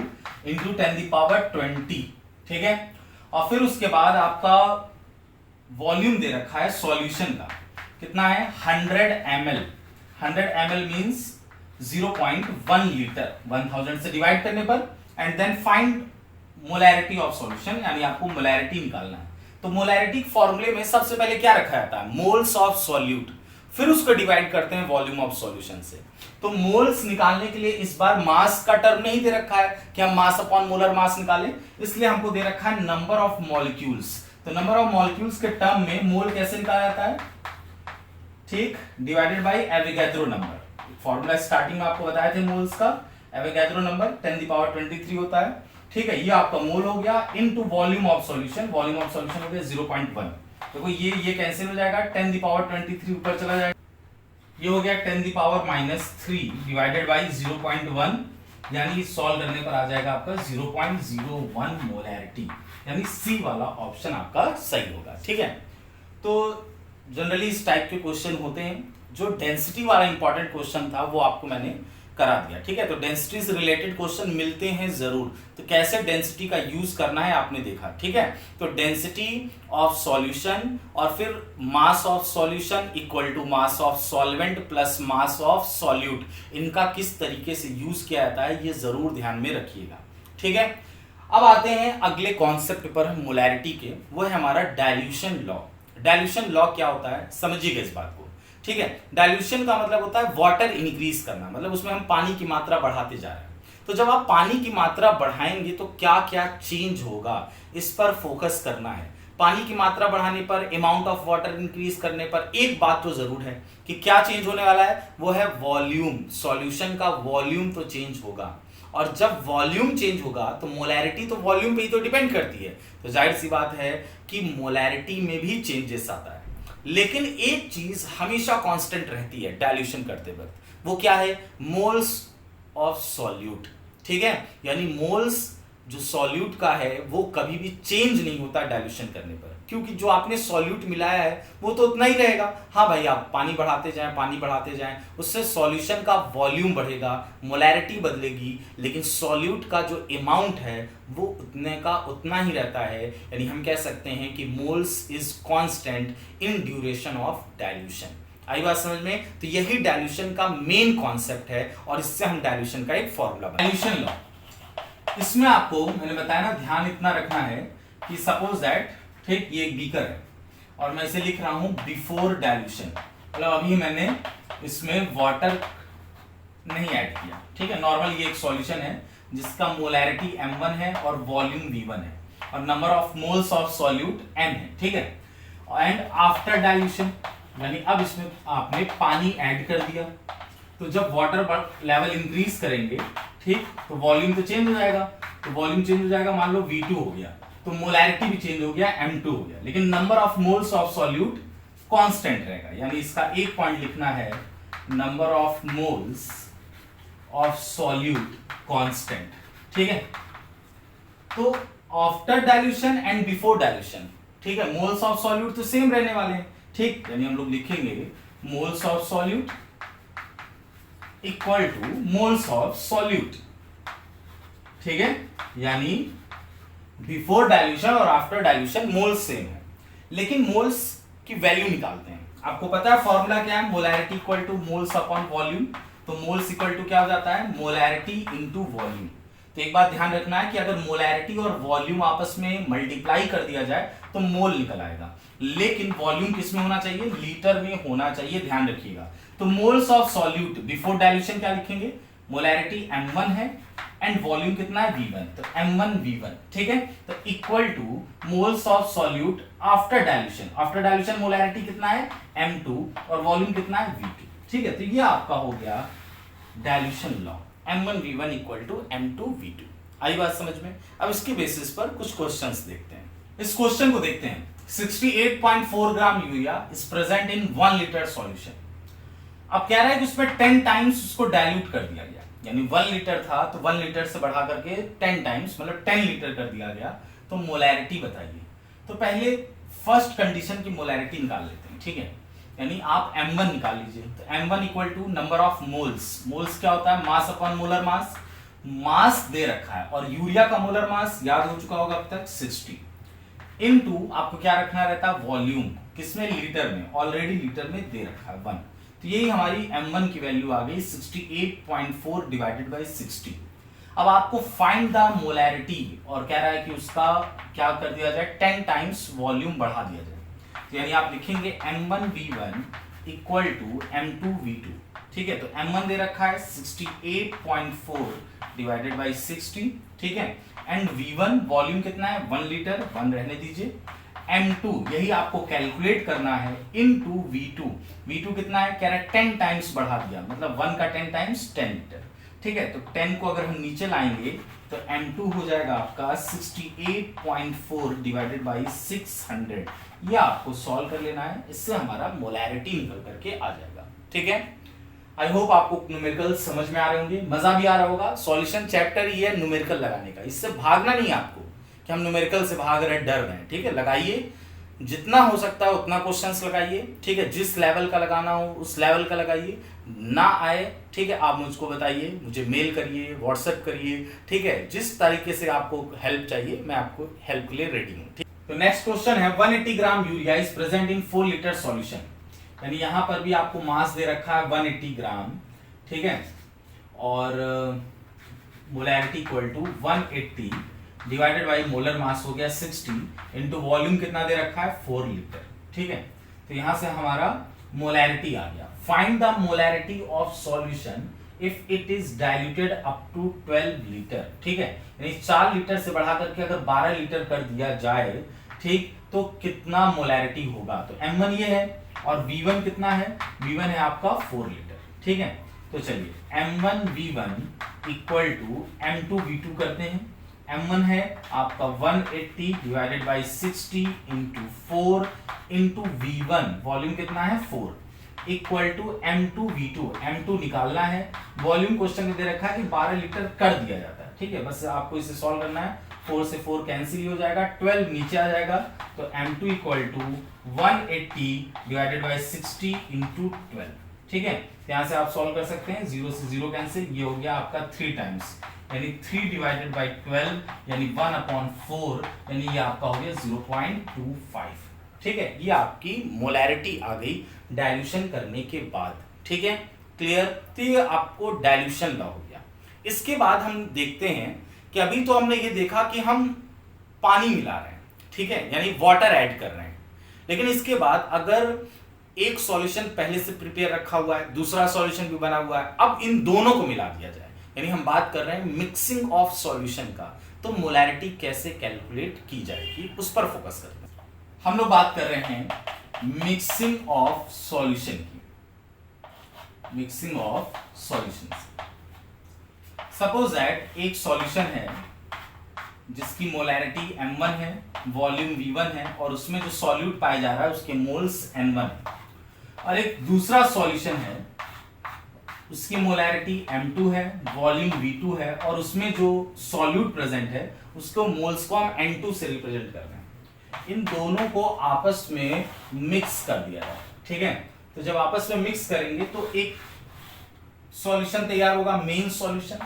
into 10⁻20, ठीक है। और फिर उसके बाद आपका वॉल्यूम दे रखा है सॉल्यूशन का, कितना है 100 ml। 100 ml मींस 0.1 लीटर 1000 से डिवाइड करने पर, and then find molarity of solution, यानी आपको मोलैरिटी निकालना है। तो मोलैरिटी फॉर्मूले में सबसे पहले क्या रखा जाता है, मोल्स ऑफ सॉल्यूट, फिर उसको डिवाइड करते हैं वॉल्यूम ऑफ सॉल्यूशन से। तो मोल्स निकालने के लिए इस बार मास का टर्म नहीं दे रखा है कि हम मास अपॉन मोलर मास निकालें, इसलिए हमको दे रखा है नंबर ऑफ मॉलिक्यूल्स। तो नंबर ऑफ मॉलिक्यूल्स के टर्म में मोल कैसे निकाला जाता है, ठीक, divided by Avogadro number. Formula starting में आपको बताए थे मोल्स का, एवोगैड्रो नंबर 10⁻23 होता है, ठीक है। ये आपका मोल हो गया into volume of solution, volume of solution हो गया 0.1। देखो ये कैंसिल हो जाएगा, 10⁻23 ऊपर चला जाएगा, ये हो गया 10⁻³ डिवाइडेड बाय 0.1, यानी सॉल्व करने पर आ जाएगा आपका 0.01 मोलैरिटी, यानी सी वाला ऑप्शन आपका सही होगा, ठीक है। तो जनरली इस टाइप के क्वेश्चन होते हैं। जो डेंसिटी वाला इंपॉर्टेंट क्वेश्चन था वो आपको मैंने करा दिया, ठीक है। तो डेंसिटी से रिलेटेड क्वेश्चन मिलते हैं जरूर, तो कैसे डेंसिटी का यूज करना है आपने देखा, ठीक है। तो डेंसिटी ऑफ सॉल्यूशन और फिर mass of solution equal to mass of solvent plus mass of solute, इनका किस तरीके से यूज किया जाता है ये जरूर ध्यान में रखिएगा, ठीक है। अब आते हैं अगले कॉन्सेप्ट पर मोलैरिटी के, वो है हमारा डाइल्यूशन लॉ। डाइल्यूशन लॉ क्या होता है समझिएगा इस बात को, ठीक है। डाइल्यूशन का मतलब होता है वाटर इंक्रीज करना, मतलब उसमें हम पानी की मात्रा बढ़ाते जा रहे हैं। तो जब आप पानी की मात्रा बढ़ाएंगे तो क्या क्या चेंज होगा, इस पर फोकस करना है। पानी की मात्रा बढ़ाने पर, अमाउंट ऑफ वाटर इंक्रीज करने पर एक बात तो जरूर है कि क्या चेंज होने वाला है, वो है वॉल्यूम। सॉल्यूशन का वॉल्यूम तो चेंज होगा, और जब वॉल्यूम चेंज होगा तो मोलैरिटी तो वॉल्यूम पे ही तो डिपेंड करती है, तो जाहिर सी बात है कि मोलैरिटी में भी चेंजेस आता है। लेकिन एक चीज हमेशा कांस्टेंट रहती है डाइल्यूशन करते वक्त, वो क्या है, मोल्स ऑफ सॉल्यूट, ठीक है। यानी मोल्स जो सॉल्यूट का है वो कभी भी चेंज नहीं होता डाइल्यूशन करने पर, क्योंकि जो आपने सॉल्यूट मिलाया है वो तो उतना ही रहेगा। हाँ भाई, आप पानी बढ़ाते जाएं, पानी बढ़ाते जाएं, उससे सॉल्यूशन का वॉल्यूम बढ़ेगा, मोलैरिटी बदलेगी, लेकिन सॉल्यूट का जो अमाउंट है वो उतने का उतना ही रहता है। यानी हम कह सकते हैं कि moles is constant in duration of dilution. आई बात समझ में? तो यही डाइल्यूशन का मेन कॉन्सेप्ट है, और इससे हम डाइल्यूशन का एक फॉर्मूला डाइल्यूशन लॉ। इसमें आपको मैंने बताया ना, ध्यान इतना रखना है कि सपोज दैट, ठीक, ये एक बीकर है और मैं इसे लिख रहा हूं बिफोर डाइल्यूशन, मतलब अभी मैंने इसमें वाटर नहीं ऐड किया, ठीक है। नॉर्मल ये एक सॉल्यूशन है जिसका मोलैरिटी m1 है और वॉल्यूम v1 है, और number of moles of solute n है, ठीक है। एंड आफ्टर डाइल्यूशन, यानी अब इसमें आपने पानी ऐड कर दिया, तो जब वाटर लेवल इंक्रीज करेंगे, ठीक, तो वॉल्यूम तो चेंज हो जाएगा। तो वॉल्यूम चेंज हो जाएगा, मान लो v2 हो गया, तो मोलैरिटी भी चेंज हो गया, M2 हो गया, लेकिन number of moles of solute constant रहेगा। यानी इसका एक पॉइंट लिखना है, number of moles of solute constant. ठीक है, तो after dilution and before dilution, ठीक है, मोल्स ऑफ सॉल्यूट तो सेम रहने वाले हैं। ठीक, यानी हम लोग लिखेंगे moles of solute equal two moles of solute. ठीक है, यानी बिफोर डाइल्यूशन और आफ्टर डाइल्यूशन मोल्स सेम है, लेकिन मोल्स की वैल्यू निकालते हैं। आपको पता है फॉर्मूला क्या है, molarity equal two moles upon volume. तो मोल्स इक्वल टू क्या हो जाता है, मोलैरिटी इनटू वॉल्यूम। तो एक बात ध्यान रखना है कि अगर मोलैरिटी और वॉल्यूम आपस में मल्टीप्लाई कर दिया जाए तो मोल निकल आएगा, लेकिन वॉल्यूम किस में होना चाहिए, लीटर में होना चाहिए, ध्यान रखिएगा। तो moles of solute before dilution क्या लिखेंगे, मोलैरिटी M1 है एंड वॉल्यूम कितना है V1, तो M1 V1। ठीक है, तो equal two moles of solute after dilution. After dilution molarity कितना है M2 और वॉल्यूम कितना है V2। ठीक है, तो ये आपका हो गया dilution law, M1 V1 equal to M2 V2। आई बात समझ में। अब इसके बेसिस पर कुछ क्वेश्चंस देखते हैं। इस क्वेश्चन को देखते हैं, 68.4 gram urea is present in 1 litre solution. अब कह रहा है कि उसमें 10 टाइम्स उसको डाइल्यूट कर दिया गया, यानी 1 लीटर था तो 1 लीटर से बढ़ा करके 10 टाइम्स मतलब 10 लीटर कर दिया गया। तो मोलैरिटी बताइए। तो पहले फर्स्ट कंडीशन की मोलैरिटी निकाल लेते हैं। ठीक है, यानी आप M1 निकाल लीजिए। तो M1 equal to number of moles. Moles क्या होता है, मास अपॉन मोलर मास। मास दे रखा है और यूरिया का मोलर मास याद हो चुका होगा अब तक 60 इनटू आपको क्या रखना रहता है, वॉल्यूम, किसमें, लीटर में। ऑलरेडी लीटर में दे रखा है 1। तो यही हमारी M1 की वैल्यू आ गई 68.4 डिवाइडेड बाई 60। अब आपको फाइंड द मोलैरिटी और कह रहा है कि उसका क्या कर दिया जाए, 10 टाइम्स वॉल्यूम बढ़ा दिया जाए। तो यानी आप लिखेंगे M1 V1 equal to M2 V2। ठीक है, तो M1 दे रखा है 68.4 डिवाइडेड बाई 60। ठीक है, एंड V1 वॉल्यूम कितना है, 1 लीटर, 1 रहने दीजिए। M2 यही आपको कैलकुलेट करना है इनटू V2। V2 कितना है, कह रहा है 10 टाइम्स बढ़ा दिया, मतलब 1 का 10 टाइम्स 10 लीटर। ठीक है, तो 10 को अगर हम नीचे लाएंगे तो M2 हो जाएगा आपका 68.4 डिवाइडेड बाई 600। ये आपको सॉल्व कर लेना है, इससे हमारा मोलैरिटी निकल करके आ जाएगा। ठीक है, आई होप आपको न्यूमेरिकल समझ में आ रहे होंगे, मजा भी आ रहा होगा। सॉल्यूशन चैप्टर ही है न्यूमेरिकल लगाने का, इससे भागना नहीं है आपको कि हम न्यूमेरिकल से भाग रहे, डर रहे हैं। ठीक है, लगाइए, जितना हो सकता है उतना क्वेश्चंस लगाइए। ठीक है, जिस लेवल का लगाना हो उस लेवल का लगाइए, ना आए ठीक है आप मुझको बताइए, मुझे मेल करिए, व्हाट्सएप करिए। ठीक है, जिस तरीके से आपको हेल्प चाहिए मैं आपको हेल्प के लिए रेडी हूँ। ठीक, तो नेक्स्ट क्वेश्चन है 180 gram urea is present in 4 litre solution. यानी यहां पर भी आपको मास दे रखा है 180 ग्राम। ठीक है, और molarity equal to 180 divided by molar mass हो गया 60 इंटू वॉल्यूम कितना दे रखा है, 4 लीटर। ठीक है, तो यहां से हमारा मोलैरिटी आ गया। Find the molarity of solution if it is diluted up to 12 litre. ठीक है, यानी 4 लीटर से बढ़ा करके अगर 12 लीटर कर दिया जाए, ठीक, तो कितना मोलैरिटी होगा। तो M1 ये है और V1 कितना है, V1 है आपका 4 लीटर। ठीक है, तो चलिए M1 V1 equal to M2 V2 करते हैं। M1 है आपका 180 divided by 60 into 4 into V1 volume कितना है 4 equal to M2 V2। M2 निकालना है, वॉल्यूम क्वेश्चन में दे रखा है कि 12 लीटर कर दिया जाता है। ठीक है, बस आपको इसे सॉल्व करना है, 4 से 4 कैंसिल हो जाएगा, 12 नीचे आ जाएगा। तो M2 equal to 180 divided by 60 into 12। ठीक है, यहां से आप सॉल्व कर सकते हैं, 0 से 0 कैंसिल, ये हो गया आपका 3 टाइम्स, यानी 3 डिवाइडेड बाई 12 यानी 1/4, यानी ये आपका हो गया 0.25। ठीक है, ये आपकी मोलैरिटी आ गई डाइल्यूशन करने के बाद। ठीक है, क्लियर। तो ये आपको डाइल्यूशन लॉ हो गया। इसके बाद हम देखते हैं कि अभी तो हमने ये देखा कि हम पानी मिला रहे हैं, ठीक है, यानी वाटर ऐड कर रहे हैं, लेकिन इसके बाद अगर एक सॉल्यूशन पहले से प्रिपेयर रखा हुआ है, दूसरा सॉल्यूशन भी बना हुआ है, अब इन दोनों को मिला दिया जाए, यानी हम बात कर रहे हैं मिक्सिंग ऑफ सॉल्यूशन का, तो मोलैरिटी कैसे कैलकुलेट की जाएगी उस पर फोकस करते हैं। हम लोग बात कर रहे हैं मिक्सिंग ऑफ सॉल्यूशन की, mixing of solution. Suppose that एक सॉल्यूशन है जिसकी उसकी मोलैरिटी m1 है, वॉल्यूम v1 है और उसमें जो सॉल्यूट पाया जा रहा है उसके मोल्स n1 है। और एक दूसरा सॉल्यूशन है, उसकी मोलैरिटी m2 है, वॉल्यूम v2 है और उसमें जो सॉल्यूट प्रेजेंट है उसको मोल्स को हम n2 से रिप्रेजेंट कर रहे हैं। इन दोनों को आपस में मिक्स कर दिया जाए, ठीक है। तो जब आपस में मिक्स करेंगे तो एक सॉल्यूशन तैयार होगा, मेन सॉल्यूशन,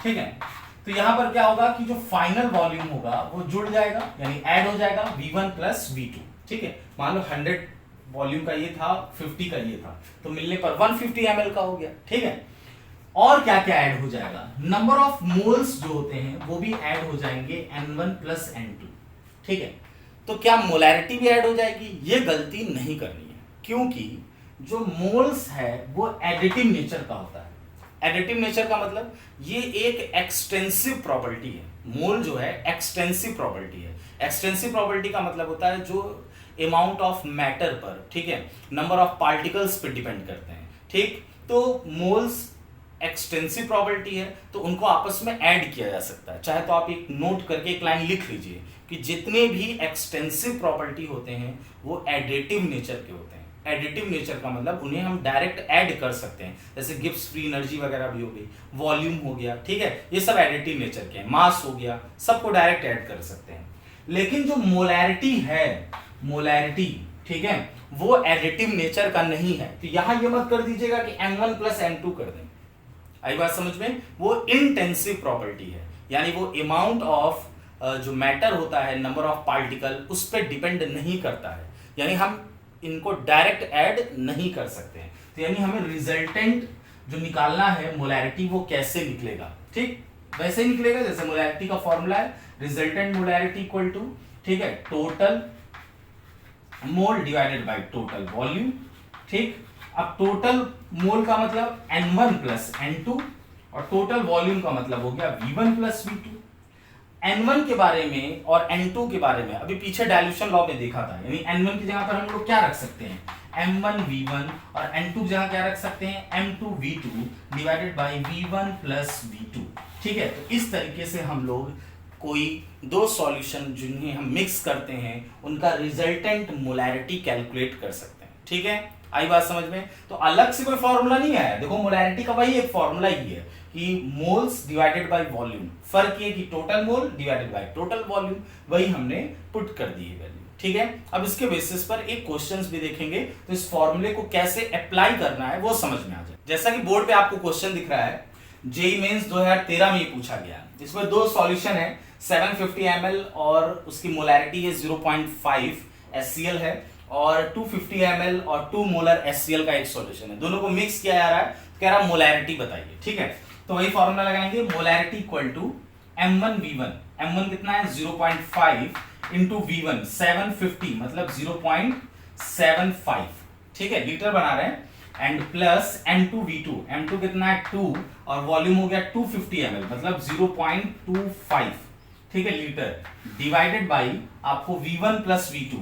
ठीक है। तो यहां पर क्या होगा कि जो फाइनल वॉल्यूम होगा वो जुड़ जाएगा, यानी ऐड हो जाएगा v1 प्लस v2, ठीक है। मान लो 100 वॉल्यूम का ये था, 50 का ये था, तो मिलने पर 150 ml का हो गया, ठीक है। और क्या क्या ऐड हो जाएगा, नंबर ऑफ मोल्स जो होते हैं वो भी ऐड हो जाएंगे n1 प्लस n2, ठीक है। तो क्या मोलैरिटी भी ऐड हो जाएगी? ये गलती नहीं करनी है, क्योंकि जो मोल्स है वो एडिटिव नेचर का होता है। एडिटिव नेचर का मतलब ये एक एक्सटेंसिव प्रॉपर्टी है। मोल जो है एक्सटेंसिव प्रॉपर्टी है। एक्सटेंसिव प्रॉपर्टी का मतलब होता है जो अमाउंट ऑफ मैटर पर, ठीक है, नंबर ऑफ पार्टिकल्स पे डिपेंड करते हैं, ठीक। तो मोल्स एक्सटेंसिव प्रॉपर्टी है तो उनको आपस में ऐड किया जा सकता है। चाहे तो आप एक नोट करके एक लाइन लिख लीजिए कि जितने भी एक्सटेंसिव प्रॉपर्टी होते हैं वो एडिटिव नेचर के होते हैं। एडिटिव नेचर का मतलब उन्हें हम डायरेक्ट ऐड कर सकते हैं, जैसे गिब्स फ्री एनर्जी वगैरह भी हो गई, वॉल्यूम हो गया, ठीक है, ये सब एडिटिव नेचर के हैं। मास हो गया, सबको डायरेक्ट ऐड कर सकते हैं। लेकिन जो मोलैरिटी है, मोलैरिटी, ठीक है, वो एडिटिव नेचर का नहीं है। तो यहां ये मत कर दीजिएगा कि m1 प्लस m2 कर दें। आई बात समझ में? वो इंटेंसिव प्रॉपर्टी है, यानी वो अमाउंट ऑफ जो मैटर होता है, नंबर ऑफ पार्टिकल, उस पर डिपेंड नहीं करता है, यानी हम इनको डायरेक्ट ऐड नहीं कर सकते हैं। तो यानी हमें रिजल्टेंट जो निकालना है मोलैरिटी वो कैसे निकलेगा, ठीक, वैसे ही निकलेगा जैसे मोलैरिटी का फॉर्मूला है, रिजल्टेंट मोलैरिटी इक्वल टू, ठीक है, total mole divided by total volume, ठीक। अब टोटल मोल का मतलब n1 प्लस n2 और टोटल वॉल्यूम का मतलब हो गया v1 प्लस v2। n1 के बारे में और n2 के बारे में अभी पीछे डाइल्यूशन लॉ में देखा था, यानी n1 की जगह पर हम लोग क्या रख सकते हैं, m1 v1 और n2 की जगह क्या रख सकते हैं, m2 v2 divided by v1 plus v2, ठीक है। तो इस तरीके से हम लोग कोई दो सॉल्यूशन जिन्हें हम मिक्स करते हैं उनका रिजल्टेंट मोलैरिटी कैलकुलेट कर सकते हैं, ठीक है। आई बात समझ में? तो अलग से कोई फॉर्मूला नहीं है, देखो मोलैरिटी का वही एक फॉर्मूला ही है कि मोल्स डिवाइडेड बाय वॉल्यूम, फर्क ये कि total mole divided by total volume, वही हमने पुट कर दी है वैल्यू, ठीक है। अब इसके बेसिस पर एक क्वेश्चंस भी देखेंगे, तो इस फॉर्मूले को कैसे अप्लाई करना है वो समझ में आ जाए। जैसा कि बोर्ड पे आपको क्वेश्चन दिख रहा है, जेईई मेंस 2013 में ये पूछा गया। इसमें दो सॉल्यूशन है, 750 ml और उसकी मोलैरिटी है 0.5 HCl है, और 250 ml और 2 मोलर HCl का एक सॉल्यूशन है। दोनों को मिक्स किया जा रहा है, कह रहा मोलैरिटी बताइए, ठीक है। तो वही फॉर्मूला लगाएंगे, molarity equal to m1 v1, m1 कितना है 0.5 इंटू v1 750 मतलब 0.75, ठीक है, लीटर बना रहे हैं, and plus m2 v2, m2 कितना है 2 और वॉल्यूम हो गया 250 ml मतलब 0.25, ठीक है, लीटर, डिवाइडेड बाई आपको v1 प्लस v2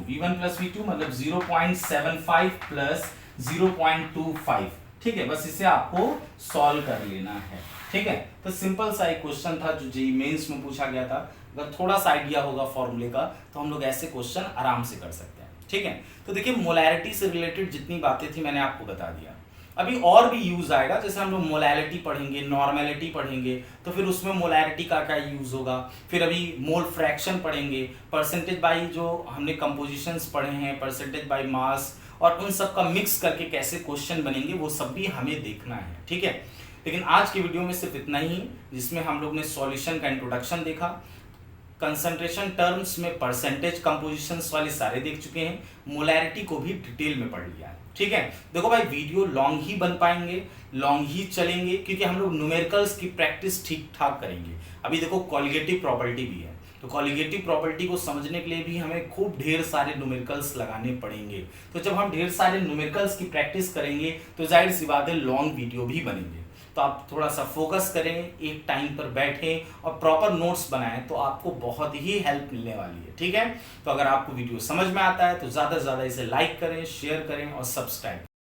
मतलब 0.75 प्लस 0.25, ठीक है। बस इसे आपको सॉल्व कर लेना है, ठीक है। तो सिंपल सा एक क्वेश्चन था जो जेईई मेंस में पूछा गया था। अगर थोड़ा सा आइडिया होगा फॉर्मूले का तो हम लोग ऐसे क्वेश्चन आराम से कर सकते हैं, ठीक है। तो देखिए मोलैरिटी से रिलेटेड जितनी बातें थी मैंने आपको बता दिया। अभी और भी यूज आएगा, जैसे हम लोग मोलैरिटी पढ़ेंगे, नॉर्मेलिटी पढ़ेंगे, तो फिर उसमें मोलैरिटी का क्या यूज होगा। फिर अभी मोल फ्रैक्शन पढ़ेंगे, परसेंटेज बाई जो हमने कंपोजिशंस पढ़े हैं, परसेंटेज बाई मास, और उन सब का मिक्स करके कैसे क्वेश्चन बनेंगे वो सब भी हमें देखना है, ठीक है। लेकिन आज की वीडियो में सिर्फ इतना ही, जिसमें हम लोग ने सॉल्यूशन का इंट्रोडक्शन देखा, कंसंट्रेशन टर्म्स में परसेंटेज कंपोजिशंस वाले सारे देख चुके हैं, मोलैरिटी को भी डिटेल में पढ़ लिया है, ठीक है। देखो भाई वीडियो लॉन्ग ही बन पाएंगे, लॉन्ग ही चलेंगे, क्योंकि हम लोग न्यूमेरिकल्स की प्रैक्टिस ठीक ठाक करेंगे। अभी देखो कॉलिगेटिव प्रॉपर्टी भी है, तो कॉलिगेटिव प्रॉपर्टी को समझने के लिए भी हमें खूब ढेर सारे न्यूमेरिकल्स लगाने पड़ेंगे। तो जब हम ढेर सारे न्यूमेरिकल्स की प्रैक्टिस करेंगे तो जाहिर सी बात है लॉन्ग वीडियो भी बनेंगे। तो आप थोड़ा सा फोकस करें, एक टाइम पर बैठें और प्रॉपर नोट्स बनाएं, तो आपको बहुत ही हेल्प मिलने वाली है, ठीक है। तो अगर आपको वीडियो समझ में आता है तो ज़्यादा से ज़्यादा इसे लाइक करें, शेयर करें और सब्सक्राइब